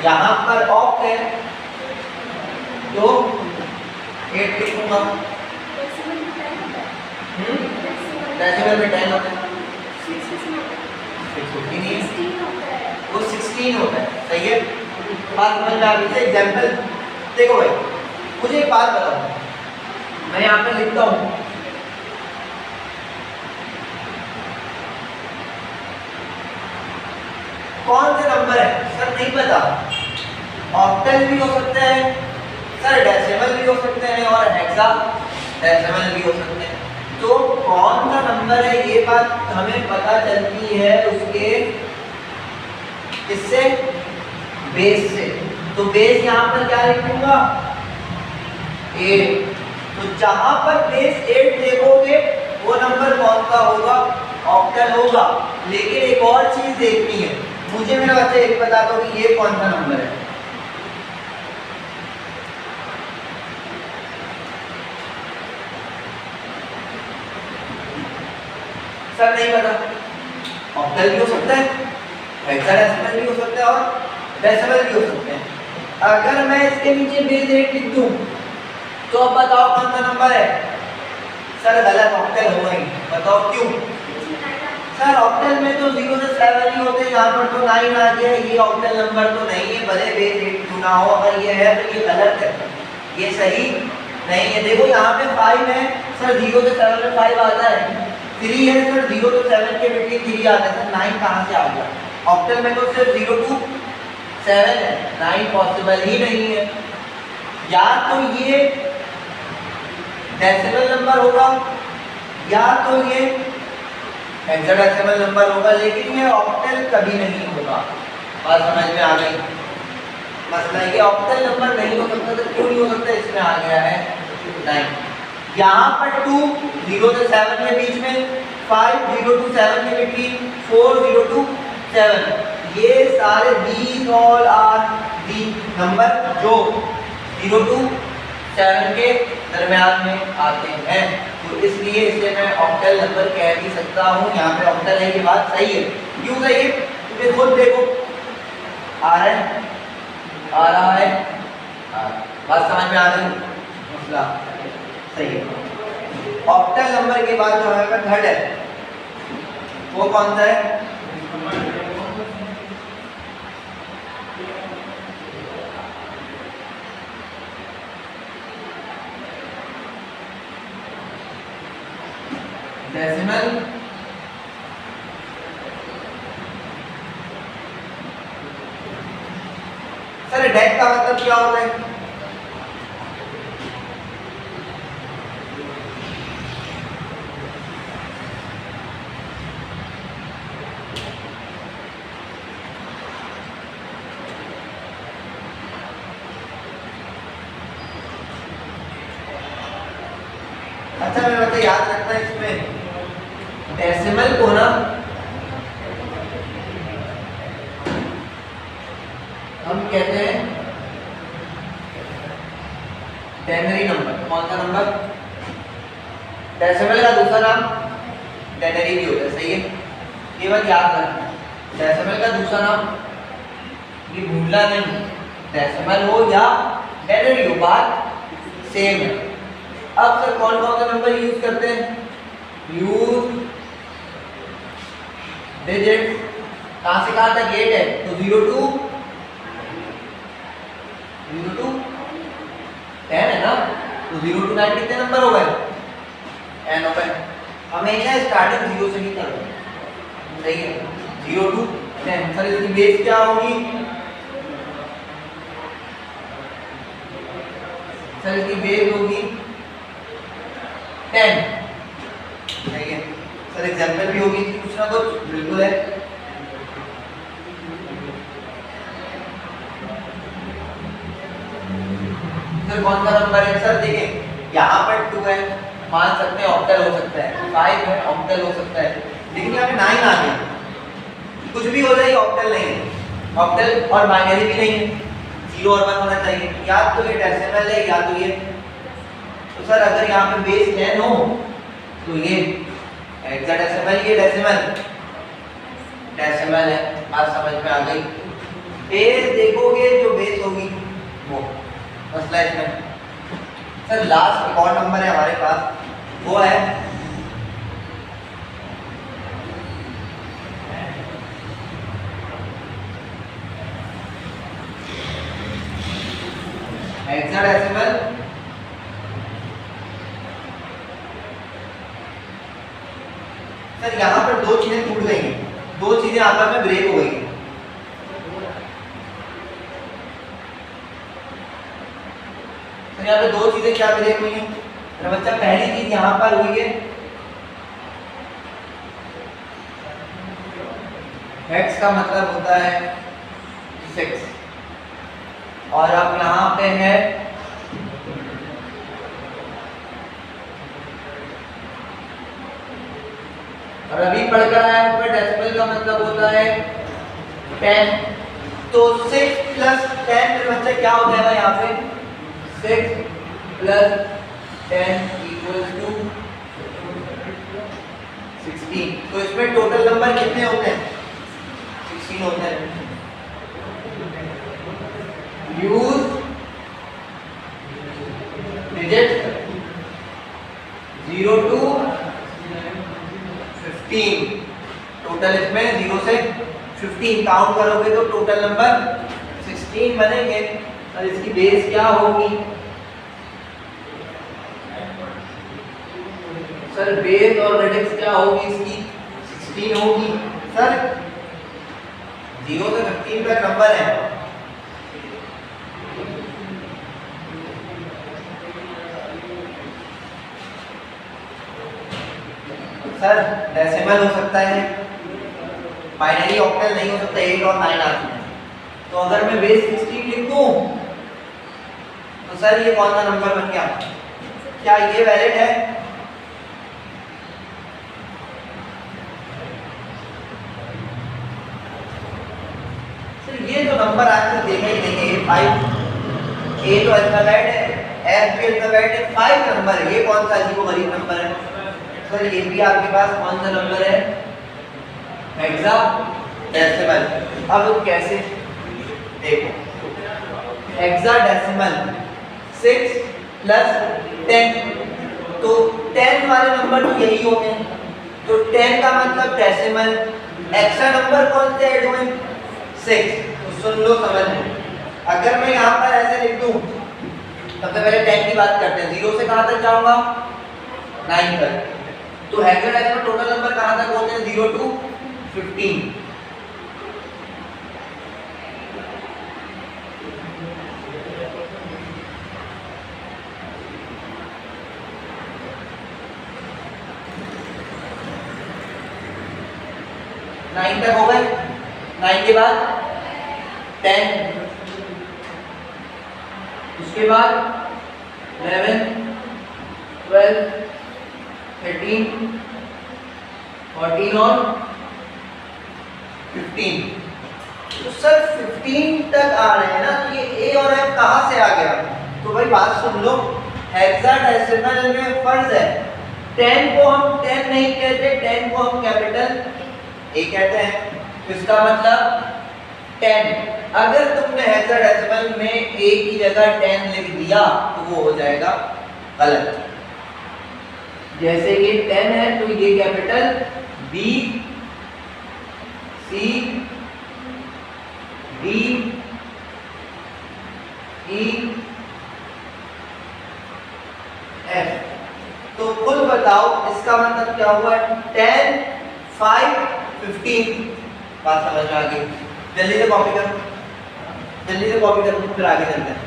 यहाँ पर ऑफ है तो 8 लिखूंगा। डेसिमल में 10 होता है, 16 वो 16 होता है। सही है। बात समझ में आ गई? एग्जाम्पल देखो भाई, मुझे एक बात बताओ, मैं यहाँ पे लिखता हूँ कौन से नंबर है? सर नहीं पता। ऑक्टल भी हो सकते हैं सर, डेसिमल भी हो सकते हैं और हेक्सा डेसिमल भी हो सकते हैं। तो कौन सा नंबर है ये बात हमें पता चलती है उसके इससे, बेस से। तो बेस यहाँ पर क्या लिखूंगा? 8। तो जहां पर बेस 8 देखोगे वो नंबर कौन सा होगा? ऑक्टल होगा। लेकिन एक और चीज देखनी है, मुझे मेरा बच्चा एक बता दो कि ये कौन सा नंबर है। सर नहीं पता। ऑक्टल भी हो सकता है, हेक्साडेसिमल भी हो सकता है और डेसिमल भी हो सकते हैं। अगर मैं इसके नीचे बेस 8 लिख दूं तो अब बताओ कौन सा नंबर है। सर गलत, ऑक्टल हो गई। बताओ क्यों। सर ऑक्टल में तो 0 से 7 ही होते हैं, यहाँ पर तो 9 आ गया। ये ऑक्टल नंबर तो नहीं है, भले बेस 8 क्यों ना हो। अगर ये है तो ये गलत है, ये सही नहीं है। देखो यहाँ पे 5 है सर, 0 से 7 में 5 आता है। 3 है सर, 0 to 7 के बिटवीन 3 आता है सर। 9 कहाँ से आ गया। ऑक्टल में तो सिर्फ 0 to 7 है, 9 पॉसिबल ही नहीं है। या तो ये डेसिमल नंबर होगा या तो ये हेक्साडेसिमल नंबर होगा, लेकिन ये ऑक्टल कभी नहीं होगा। बात समझ में आ गई। मसला ये ऑक्टल नंबर नहीं हो सकता। तो क्यों नहीं हो सकता, इसमें आ गया है 9। यहाँ पर 2 0 से 7 के बीच में, 5 0 to 7 के बिटवीन, 4 0 to 7। ये सारे these all are the number जो 0 to 7 के दरम्यान में आते हैं। तो इसलिए इसे मैं ऑक्टल नंबर कह भी सकता हूँ। यहाँ पे ऑक्टल है, ये बात सही है। क्यों सही है, क्योंकि खुद देखो आ रहा है, आ रहा है, बात समझ में आ गई। मसला सही है। ऑक्टल नंबर के बाद जो है थर्ड है, वो कौन सा है। डेसिमल। सर डेक का मतलब क्या होता है। अच्छा मेरे बच्चे याद रखना है, इसमें डेसिमल को ना हम कहते हैं टेनरी नंबर। कौन सा नंबर। डेसिमल का दूसरा नाम टेनरी भी होता है, सही है। ये बात याद रखना, डेसिमल का दूसरा नाम, ये भूलना नहीं। डेसिमल हो या टेनरी हो, बात सेम है। अब सर कौन कौन सा नंबर यूज करते हैं। यूज डिजिट, कहां से कहां तक 8 है, तो 0 to 10 है ना। तो 0 to 9 कितने नंबर हो गए, n हो गए। हमेशा स्टार्टिंग 0 से ही करो, सही है। 0 to 10। सर इसकी बेस क्या होगी। सर इसकी बेस होगी 10, सही है। सर एग्जाम्पल भी होगी कुछ ना कुछ, बिल्कुल है। सर कौन सा नंबर है। सर देखिए यहाँ पर 2 है, मान सकते हैं ऑक्टल हो सकता है। 5 है, ऑक्टल हो सकता है। लेकिन यहाँ पे 9 आ गया, कुछ भी हो जाए ऑक्टल नहीं है। ऑक्टल और बाइनरी भी नहीं है, 0 और 1 होना चाहिए। या तो ये डेसिमल है या तो ये। तो सर अगर यहाँ पे बेस 10 हो तो ये हेक्साडेसिमल, ये डेसिमल, डेसिमल है। बात समझ में आ गई। बेस देखोगे जो बेस होगी वो मसला इसमें। सर लास्ट एक और नंबर है हमारे पास, वो है हेक्साडेसिमल। सर यहाँ पर दो चीजें टूट गई हैं, दो चीजें आपस में ब्रेक हो गई हैं। सर यहाँ पे दो चीजें क्या ब्रेक हुई हैं। मेरा बच्चा पहली चीज यहाँ पर हुई है, हेक्स का मतलब होता है 6, और अब यहाँ पे है और अभी पढ़कर आया उसमें डेसिमल का मतलब होता है 10। तो 6 प्लस 10 मेरे बच्चे क्या हो जाएगा यहाँ पे 6 प्लस 10 इक्वल्स टू 16। तो इसमें टोटल नंबर कितने होते हैं 16 होते हैं। Use digit 0 to 15। टोटल इसमें 0 से 15 काउंट करोगे तो टोटल नंबर 16 बनेंगे। और इसकी बेस क्या होगी सर बेस और रेडिक्स क्या होगी इसकी 16 होगी सर। 0 से 15 का नंबर है सर डेसिमल हो सकता है बाइनरी ऑक्टल नहीं हो सकता 8 और 9 आते हैं। तो अगर मैं बेस 16 लिख दूं तो सर ये कौन सा नंबर बन गया क्या ये वैलिड है सर ये जो नंबर आज तक देखा ही नहीं है 5 ए तो अल्फाबेट है एफ भी अल्फाबेट है 5 नंबर है। ये कौन सा अजीब गरीब नंबर है सर। ये भी आपके पास कौन सा नंबर है हेक्साडेसिमल। अब कैसे देखो हेक्साडेसिमल 6 प्लस 10 तो 10 वाले नंबर तो यही होंगे। तो 10 का मतलब डेसिमल एक्स्ट्रा नंबर कौन से ऐड हुए 6। तो सुन लो समझ लो अगर मैं यहाँ पर ऐसे लिख दूं सबसे पहले 10 की बात करते हैं 0 से कहां तक जाऊंगा 9 तक। तो हेक्साडेसिमल टोटल नंबर कहां तक होते हैं 0 टू 15। नाइन तक हो गए 9 के बाद 10 उसके बाद 11 12 13 14 और 15। तो सर 15 तक आ रहे हैं ना तो ये ए और एफ कहां से आ गया। तो भाई बात सुन लो हेक्साडेसिमल में फर्ज है 10 को हम 10 नहीं कहते 10 को हम कैपिटल ए कहते हैं। तो इसका मतलब 10 अगर तुमने हेक्साडेसिमल में ए की जगह 10 लिख दिया तो वो हो जाएगा गलत। जैसे ये 10 है तो ये capital B C D E F. तो कुल बताओ इसका मतलब क्या हुआ 10 5 15। बात समझ में आ गई। जल्दी से कॉपी करो जल्दी से कॉपी करो फिर आगे चलते हैं।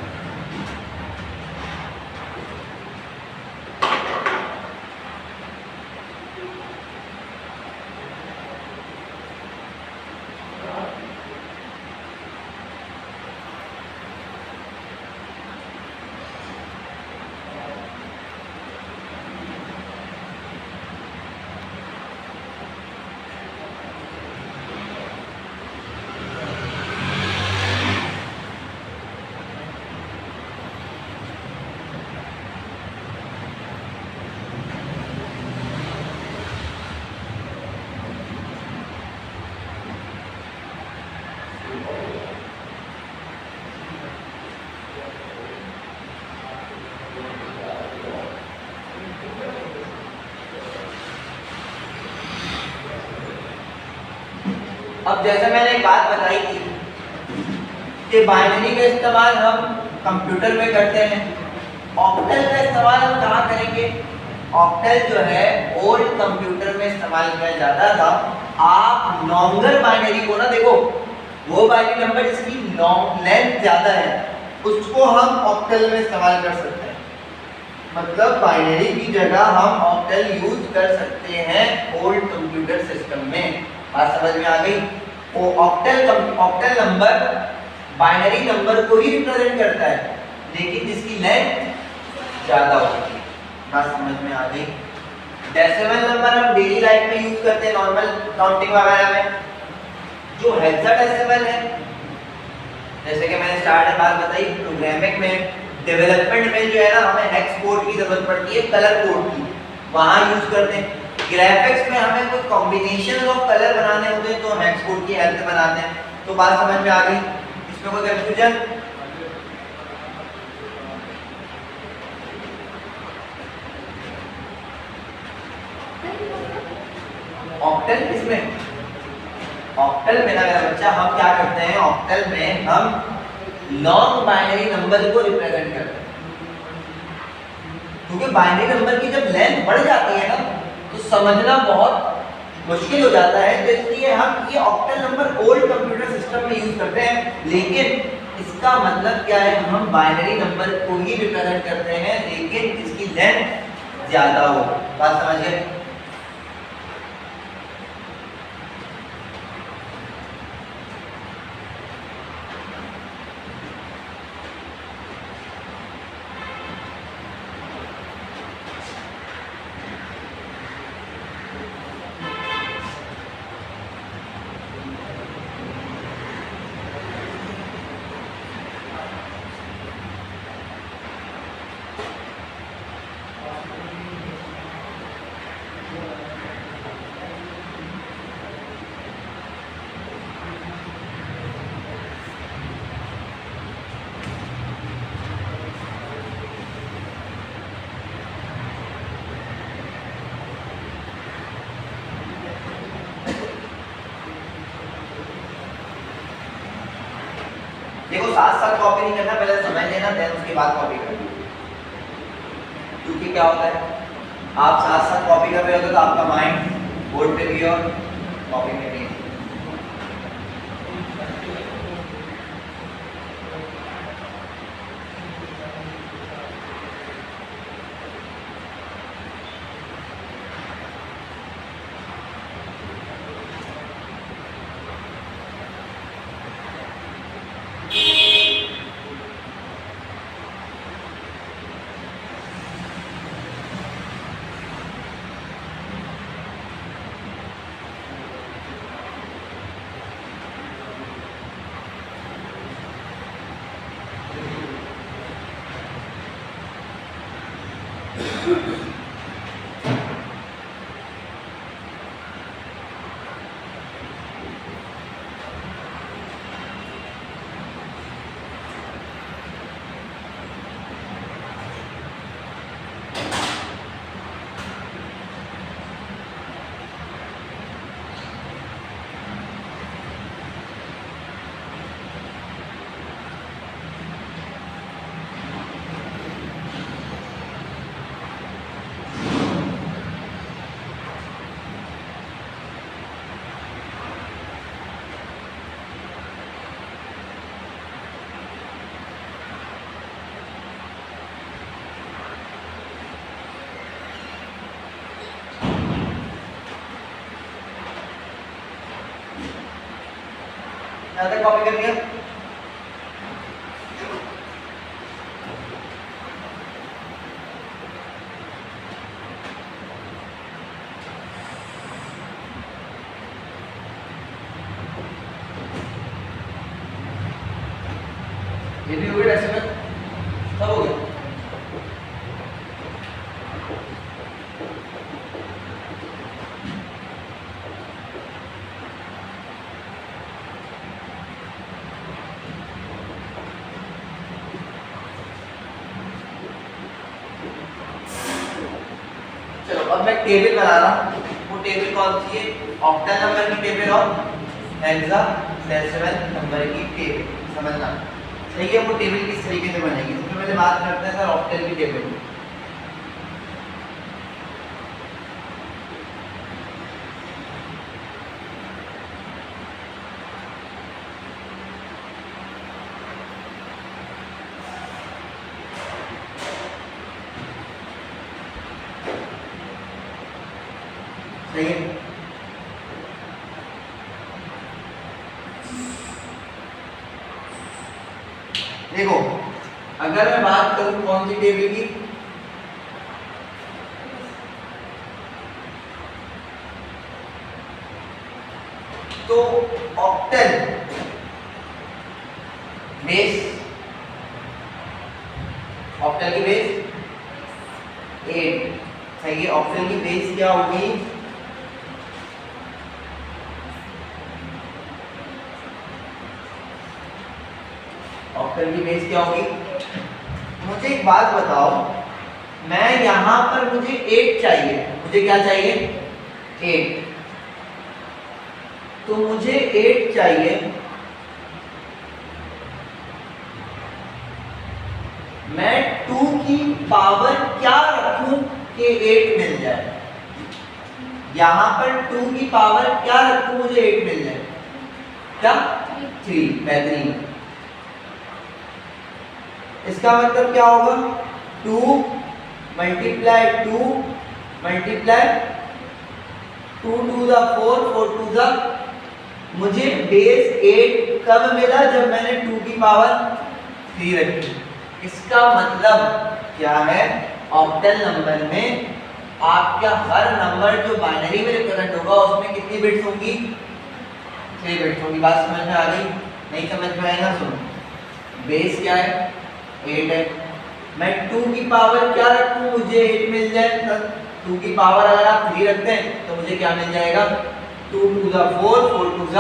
अब जैसे मैंने एक बात बताई थी कि बाइनरी का इस्तेमाल हम कंप्यूटर में करते हैं ऑक्टल का इस्तेमाल हम कहाँ करेंगे। ऑक्टल जो है ओल्ड कंप्यूटर में इस्तेमाल किया जाता था। आप लॉन्गर बाइनरी को ना देखो वो बाइनरी नंबर जिसकी लॉन्ग लेंथ ज्यादा है उसको हम ऑक्टल में इस्तेमाल कर सकते हैं। मतलब बाइनरी की जगह हम ऑक्टल यूज कर सकते हैं ओल्ड कंप्यूटर सिस्टम में। बात समझ में आ गई। वो ऑक्टल नंबर बाइनरी नंबर को ही रिप्रेजेंट करता है लेकिन जिसकी लेंथ ज्यादा होती है। बात समझ में आ गई। डेसिमल नंबर हम डेली लाइफ में यूज करते हैं नॉर्मल काउंटिंग वगैरह में। जो हेक्साडेसिमल है, जैसे कि मैंने स्टार्ट में बात बताई, प्रोग्रामिंग में डेवलपमेंट में जो है ना हमें हेक्स कोड की जरूरत पड़ती है, कलर कोड की, वहां यूज करते हैं। ग्राफिक्स में हमें कोई कॉम्बिनेशन ऑफ कलर बनाने होते हैं तो हम हेक्स कोड की हेल्प से बनाते हैं। तो बात समझ में आ गई, इसमें कोई कंफ्यूजन? ऑक्टल इसमें, ऑक्टल में ना मेरा बच्चा हम क्या करते हैं, ऑक्टल में हम लॉन्ग बाइनरी नंबर को रिप्रेजेंट करते हैं, क्योंकि बाइनरी नंबर की जब लेंथ बढ़ जाती है ना तो समझना बहुत मुश्किल हो जाता है। तो इसलिए हम ये octal number old computer system में यूज करते हैं, लेकिन इसका मतलब क्या है, हम बाइनरी नंबर को ही रिप्रेजेंट करते हैं लेकिन इसकी लेंथ ज्यादा हो। बात समझ गए? देखो साथ साथ कॉपी नहीं करना, पहले समझ लेना देन उसके बाद कॉपी करना, क्योंकि क्या होता है आप साथ साथ कॉपी कर रहे होते तो आपका माइंड बोर्ड पे भी और कॉपी में भी। यहाँ तक कॉपी कर लिया? ये भी हो गया डेसिमल, सब हो गया। अब मैं टेबल बना रहा हूँ, वो टेबल कौन सी है, ऑक्टल नंबर की टेबल और हेक्साडेसिमल नंबर की टेबल, समझना सही है। वो टेबल किस तरीके से बनेगी, सबसे पहले बात करते हैं सर ऑक्टल की टेबल। सही है, देखो अगर मैं बात करूं कौन सी टेबल की, तो ऑक्टल बेस, ऑक्टल की बेस 8, सही है। ऑक्टल की बेस क्या होगी? ऑक्टल की बेस क्या होगी? मुझे एक बात बताओ, मैं यहां पर मुझे 8 चाहिए, मुझे क्या चाहिए? 8, तो मुझे 8 चाहिए, मैं 2 की पावर क्या रखूं कि 8 मिल जाए? यहां पर 2 की पावर क्या रखूं मुझे 8 मिल जाए? क्या? 3, बेहतरीन। इसका मतलब क्या होगा? 2 multiply 2 multiply 2 to the 4, 4 to the, मुझे बेस 8 कब मिला? जब मैंने 2 की पावर 3 रखी। इसका मतलब क्या है? ऑक्टल नंबर में आपका हर नंबर जो बाइनरी में रिप्रेजेंट होगा उसमें कितनी बिट्स होंगी? 6 बिट्स होंगी। बात समझ में आ गई? नहीं समझ में आएगा? सुनो, बेस क्या है? 8 है, मैं 2 की पावर क्या रखूं मुझे 8 मिल जाए? 2 की पावर अगर आप 3 रखते हैं तो मुझे क्या मिल जाएगा? 2 टू द 4, 4 टू द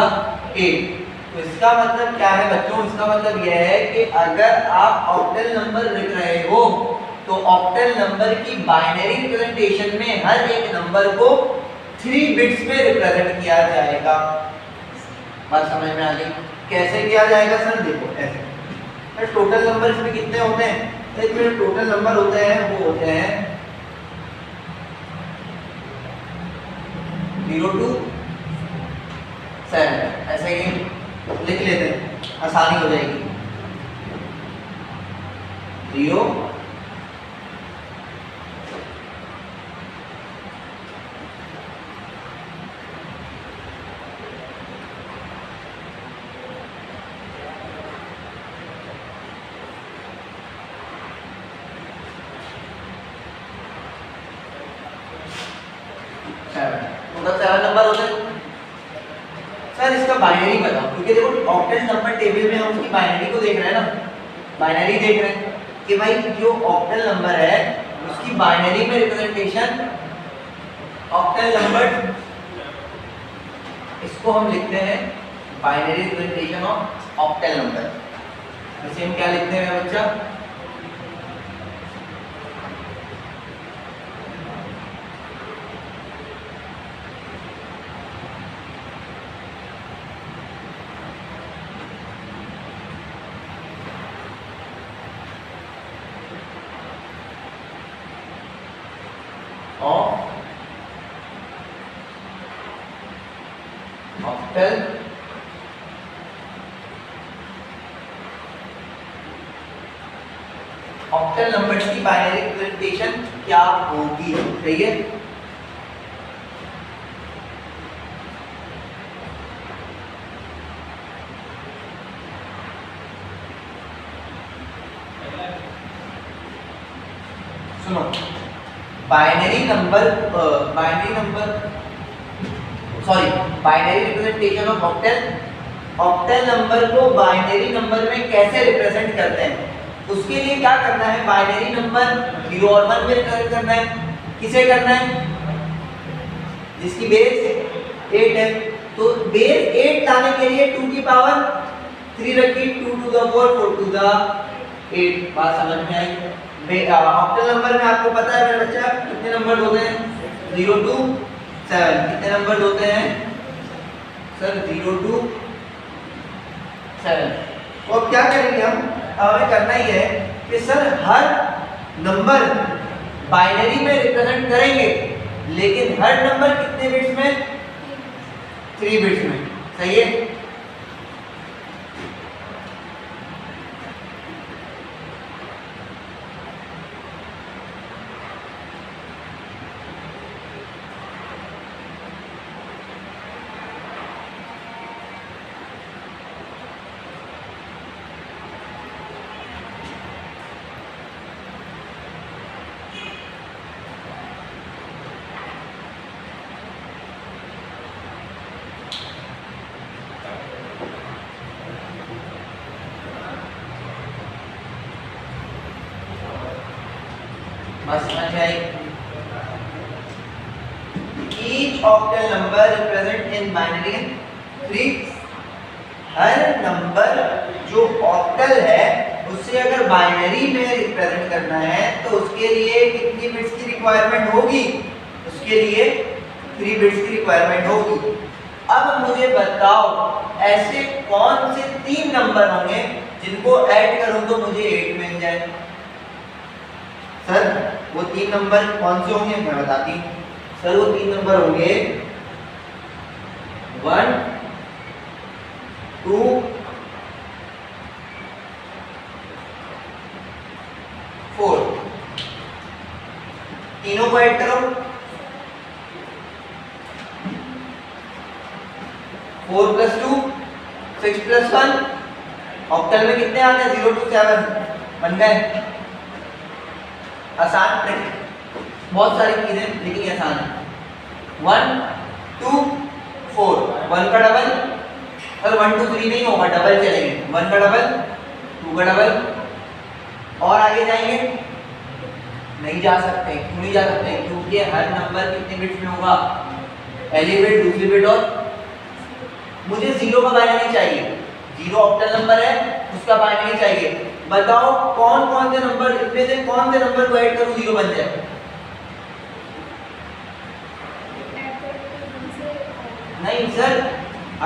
8। तो इसका मतलब क्या है बच्चों? इसका मतलब यह है कि अगर आप ऑक्टल नंबर लिख रहे हो तो ऑक्टल नंबर की बाइनरी रिप्रेजेंटेशन में हर एक नंबर को 3 बिट्स में रिप्रेजेंट किया जाएगा। बात समझ में आ गई? कैसे किया जाएगा सर? देखो ऐसे, टोटल नंबर इसमें कितने होते हैं? इसमें टोटल नंबर होते हैं, वो होते हैं 0 to 7, ऐसे ही लिख लेते हैं, आसानी हो जाएगी। 0 7 नंबर होते हैं। सर इसका बाइनरी बताओ, क्योंकि देखो ऑक्टल नंबर टेबल में हम उसकी बाइनरी को देख रहे हैं ना, बाइनरी देख रहे हैं कि भाई जो ऑक्टल नंबर है उसकी बाइनरी में रिप्रेजेंटेशन ऑक्टल नंबर, इसको हम लिखते हैं binary representation of octal number. इसे हम क्या लिखते हैं बच्चा? ऑक्टल ऑक्टल नंबर्स की बाइनरी रिप्रेजेंटेशन क्या होगी? सही है। सुनो, binary number binary representation of octal, octal number को बाइनरी नंबर में कैसे रिप्रेजेंट करते हैं? उसके लिए क्या करना है? बाइनरी नंबर 0 और 1 में रिप्रेजेंट करना है। किसे करना है? जिसकी बेस 8 है, तो बेस 8 लाने के लिए 2 की पावर 3 रखी, 2 टू द 4, 4 टू द 8। बात समझ में आई? ऑक्टल नंबर में आपको पता है मेरा बच्चा कितने नंबर होते हैं? 0 to 7। कितने नंबर होते हैं सर? 0 to 7। और क्या करेंगे हम? हमें करना ही है कि सर हर नंबर बाइनरी में रिप्रेजेंट करेंगे, लेकिन हर नंबर कितने बिट्स में? 3 बिट्स में। सही है। बस समझ में आई। Each octal number represent in binary in 3। Her number जो ऑक्टल है उससे अगर बाइनरी में रिप्रेजेंट करना है तो उसके लिए कितनी बिट्स की रिक्वायरमेंट होगी? उसके लिए 3 बिट्स की रिक्वायरमेंट होगी। अब मुझे बताओ ऐसे कौन से 3 नंबर होंगे जिनको ऐड करूं तो मुझे 8 मिल जाए? सर वो 3 नंबर कौन से होंगे मैं बताती हूँ। सर वो 3 नंबर होंगे 1 2 4। तीनों को ऐड करो। 4 + 2 6 + 1। ऑक्टल में कितने आते हैं? 0 to 7 बन गए। आसान ट्रिक, बहुत सारी चीजें लेकिन आसान है। 1 2 4 1 का डबल, और 1 2 3 नहीं होगा, डबल चलेंगे। 1 का डबल 2 का डबल, और आगे जाएंगे नहीं जा सकते। क्यों नहीं जा सकते? क्योंकि हर नंबर कितने बिट्स में होगा? पहली बिट, दूसरी बिट, और मुझे 0 का बाइनरी चाहिए। 0 ऑक्टल नंबर है उसका बाइनरी चाहिए। बताओ कौन कौन से नंबर, इनमें से कौन से नंबर को ऐड करूं 0 बन जाए? नहीं सर,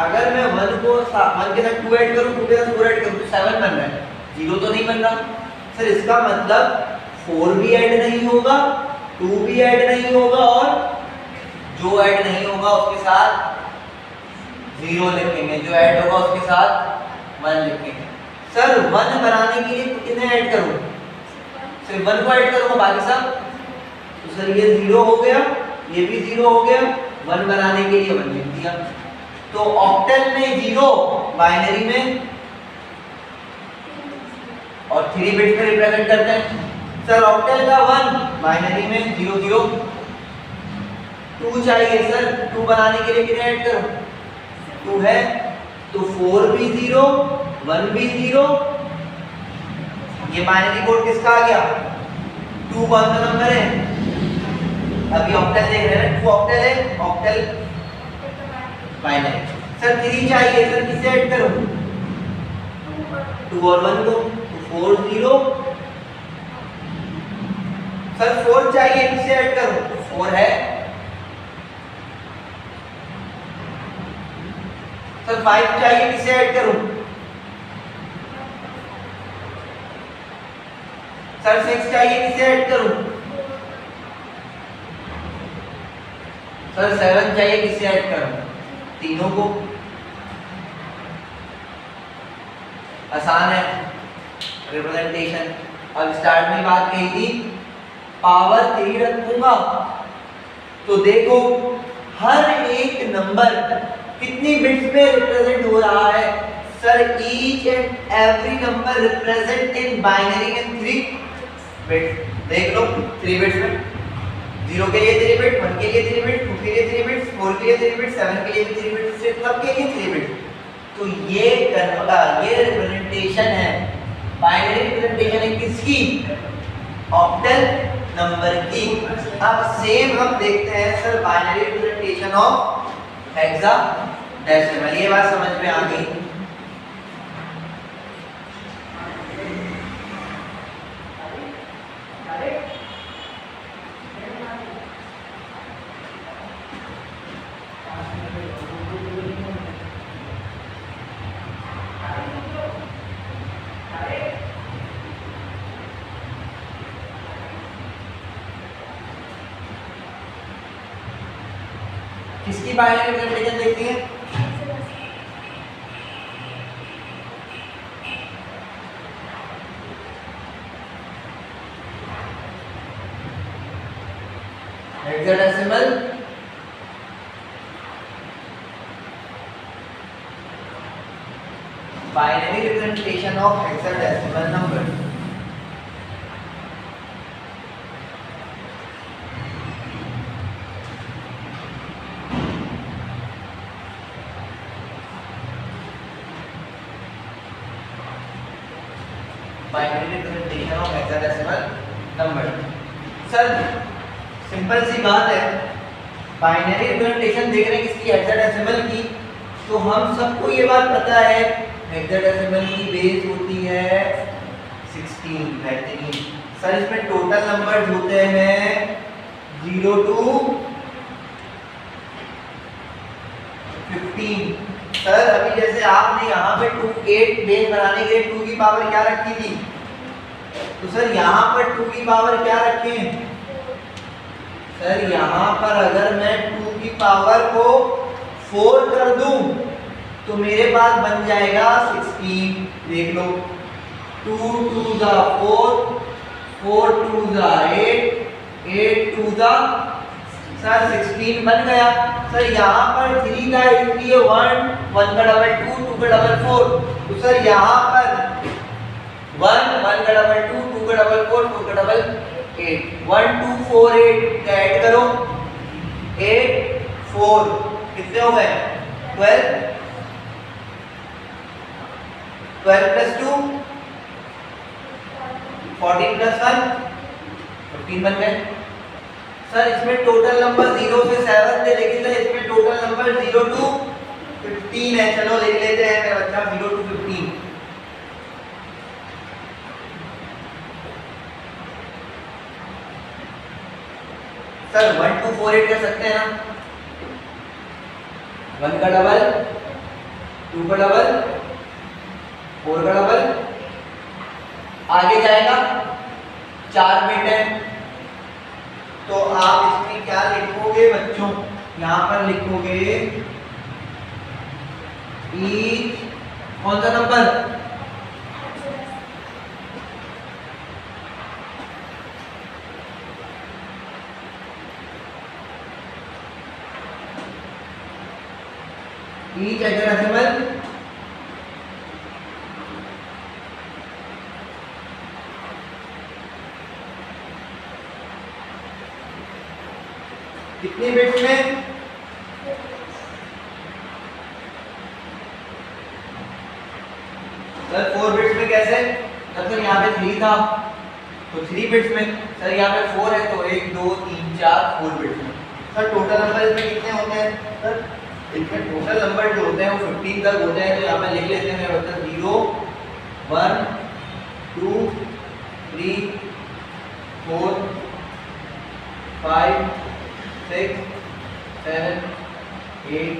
अगर मैं 1 को 1 के साथ 2 ऐड करूं, 2 के साथ 4 ऐड करूं तो 7 बन रहा है, 0 तो नहीं बन रहा। सर इसका मतलब 4 भी ऐड नहीं होगा, 2 भी ऐड नहीं होगा, और जो ऐड नहीं होगा उसके साथ 0 लिखेंगे, जो ऐड होगा उसके साथ 1 लिखेंगे। सर 1 बनाने के लिए कितने ऐड करूं? सिर्फ 1 को ऐड करूंगा, बाकी सब। तो सर ये 0 हो गया, ये भी 0 हो गया, 1 बनाने के लिए 1 लिख दिया। तो ऑक्टल में 0 बाइनरी में और 3 बिट्स में रिप्रेजेंट करते हैं। सर ऑक्टल का 1 बाइनरी में 0 0। 2 चाहिए सर, 2 बनाने के लिए कितने ऐड करूं? 2 है तो 4 भी 0 1 भी 0। ये बाइनरी कोड किसका आ गया? 2 कौन सा नंबर है? अभी ऑक्टल देख रहे हैं, 2 ऑक्टल है, ऑक्टल बाइनरी। सर 3 चाहिए, सर किससे ऐड करूं? 2 और 1 को, तो 4 0। सर 4 चाहिए, किससे ऐड करूं? 4 है। सर 5 चाहिए, किससे ऐड करूं? सर 6 चाहिए, किससे ऐड करूं? सर 7 चाहिए, किससे ऐड करूं? तीनों को। आसान है रिप्रेजेंटेशन। अब स्टार्ट में बात कही थी पावर 3 रखूंगा तो देखो हर एक नंबर कितनी बिट्स में रिप्रेजेंट हो रहा है? Sir each and every number represent in binary in 3 bits. देख लो 3 बिट्स में, 0 के लिए 3 बिट, 1 के लिए 3 बिट, 2 के लिए 3 बिट, 4 के लिए 3 बिट, 7 के लिए भी 3 बिट, सब के लिए 3 बिट। तो ये रिप्रेजेंटेशन है, बाइनरी रिप्रेजेंटेशन है किसकी? ऑक्टल नंबर की। अब सेम हम देखते हैं sir binary representation of hexadecimal. ये बात समझ में आ गई? किसकी बाइनरी रिप्रेजेंटेशन देखती है? Hexadecimal binary representation of hexadecimal number. Binary representation of hexadecimal number. Sir simple सी बात है, बाइनरी रिप्रेजेंटेशन देख रहे हैं किसकी, हेक्साडेसिमल की। तो हम सबको ये बात पता है हेक्साडेसिमल की बेस होती है 16। बेहतरीन सर, इसमें टोटल नंबर्स होते हैं 0 to 15। सर अभी जैसे आपने यहाँ पे 2 8 बेस बनाने के लिए 2 की पावर क्या रखी थी, तो सर यहाँ पर 2 की पावर क्या रखें, सर यहाँ पर अगर मैं 2 की पावर को 4 कर दूं तो मेरे पास बन जाएगा 16। देख लो 2 2 ज़ा 4, 4 2 ज़ा 8, 8 2 ज़ा सर 16 बन गया। सर यहाँ पर 3 था इसलिए 1 1 का डबल 2 2 का डबल 4, तो सर यहाँ पर 1 1 का डबल 2 2 का डबल 4 4 का डबल 8, 1 2 4 8 का ऐड करो, 8 4 कितने हो गए 12, 12 प्लस 2 14 प्लस 1 15 बन गए। सर इसमें टोटल नंबर 0 से 7 थे, लेकिन सर इसमें टोटल नंबर 0 to 15 है। चलो लिख लेते हैं मेरा बच्चा 0 to 15। सर 1 2 4 8 कर सकते हैं ना, 1 का डबल 2 का डबल 4 का डबल, आगे जाएगा 4 बिट है, तो आप इसमें क्या लिखोगे बच्चों, यहाँ पर लिखोगे ईच कौन सा नंबर, ईच हेक्साडेसिमल कितनी बिट्स में, सर 4 बिट्स में कैसे, सर यहाँ पे 3 था तो 3 बिट्स में, सर यहाँ पे 4 है तो 1 2 3 4 4 बिट्स में। सर टोटल नंबर इसमें कितने होते हैं, सर इसमें टोटल नंबर जो होते हैं वो 15 तक होते हैं, तो यहाँ पे लिख लेते हैं मेरे बच्चा 0 1 2 3 4 5 6 7 8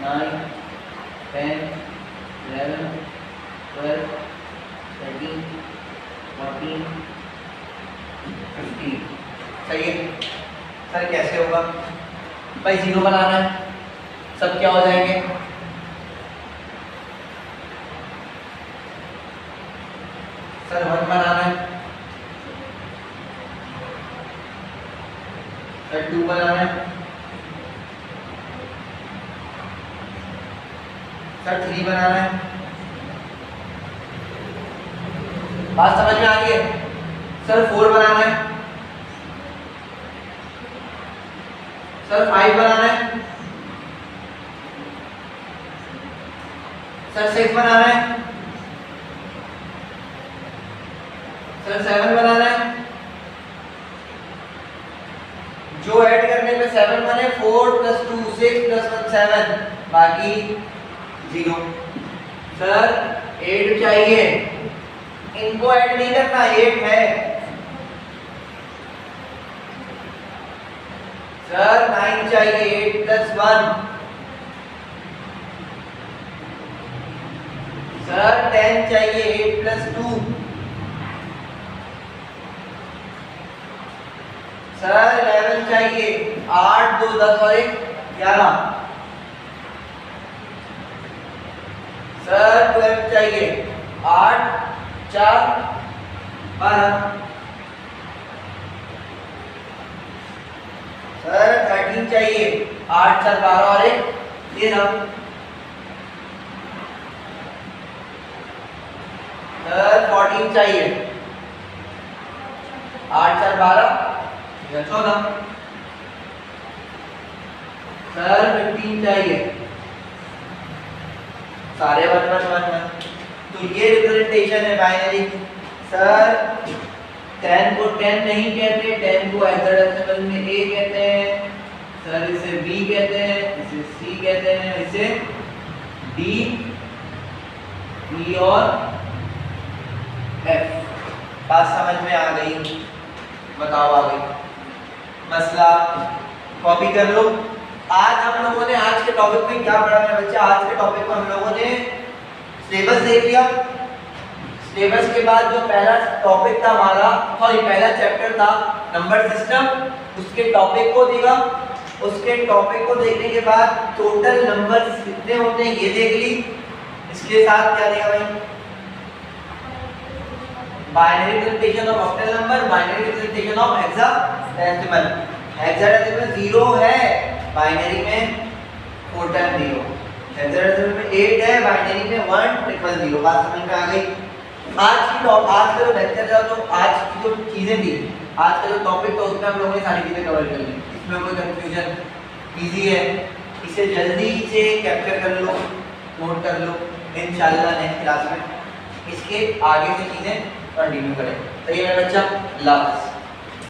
9 10 11 12 13 14 15। सही है सर, कैसे होगा भाई, 0 बनाना है, सब क्या हो जाएंगे, सर 1 बनाना है, सर 2 बनाना है, सर 3 बनाना है। बात समझ में आ रही है, सर 4 बनाना है, सर 5 बनाना है, सर 6 बनाना है, सर 7 बनाना है, जो ऐड करने पे 7 बने 4 + 2 6 + 1 7, बाकी 0। सर 8 चाहिए, इनको ऐड नहीं करना, 8 है। सर 9 चाहिए, 8 + 1। सर 10 चाहिए, 8 + 2। सर 11 चाहिए, 8 2 10 और 1 11। सर 12 चाहिए, 8 4 12। सर 13 चाहिए, 8 4 12 और 1 13। सर 14 चाहिए, 8 4 12 14। सर 15 चाहिए, सारे 1 1 1 1। तो ये रिप्रेजेंटेशन है बाइनरी। सर 10 को 10 नहीं कहते, 10 को हेक्साडेसिमल में A कहते हैं, सर इसे B कहते हैं, इसे C कहते हैं, इसे D, E और F। बात समझ में आ गई? बताओ आ गई? मसला कॉपी कर लो। आज हम लोगों ने आज के टॉपिक में क्या पढ़ा मेरे बच्चे? आज के टॉपिक में हम लोगों ने सिलेबस देख लिया। सिलेबस के बाद जो पहला टॉपिक था हमारा, सॉरी पहला चैप्टर था नंबर सिस्टम, उसके टॉपिक को देखा। उसके टॉपिक को देखने के बाद टोटल नंबर कितने होते हैं ये देख ली। इसके साथ क्या देखा भाई? Binary representation of octal number, binary representation of hexadecimal. Hexadecimal 0 है, बाइनरी में 4 टाइम 0, हेक्साडेसिमल में 8 है, बाइनरी में 10000। बात समझ में आ गई? आज का जो लेक्चर था, तो आज की जो चीजें थी, आज का जो टॉपिक था उसमें हम लोगों ने सारी चीजें कवर कर ली। इसमें कोई कंफ्यूजन? इजी है, इसे जल्दी से कैप्चर कर लो, नोट कर लो। इंशाल्लाह नेक्स्ट क्लास में इसके आगे की चीजें कंटिन्यू करें। तो ये मेरा बच्चा, अल्लाह हाफ़िज़।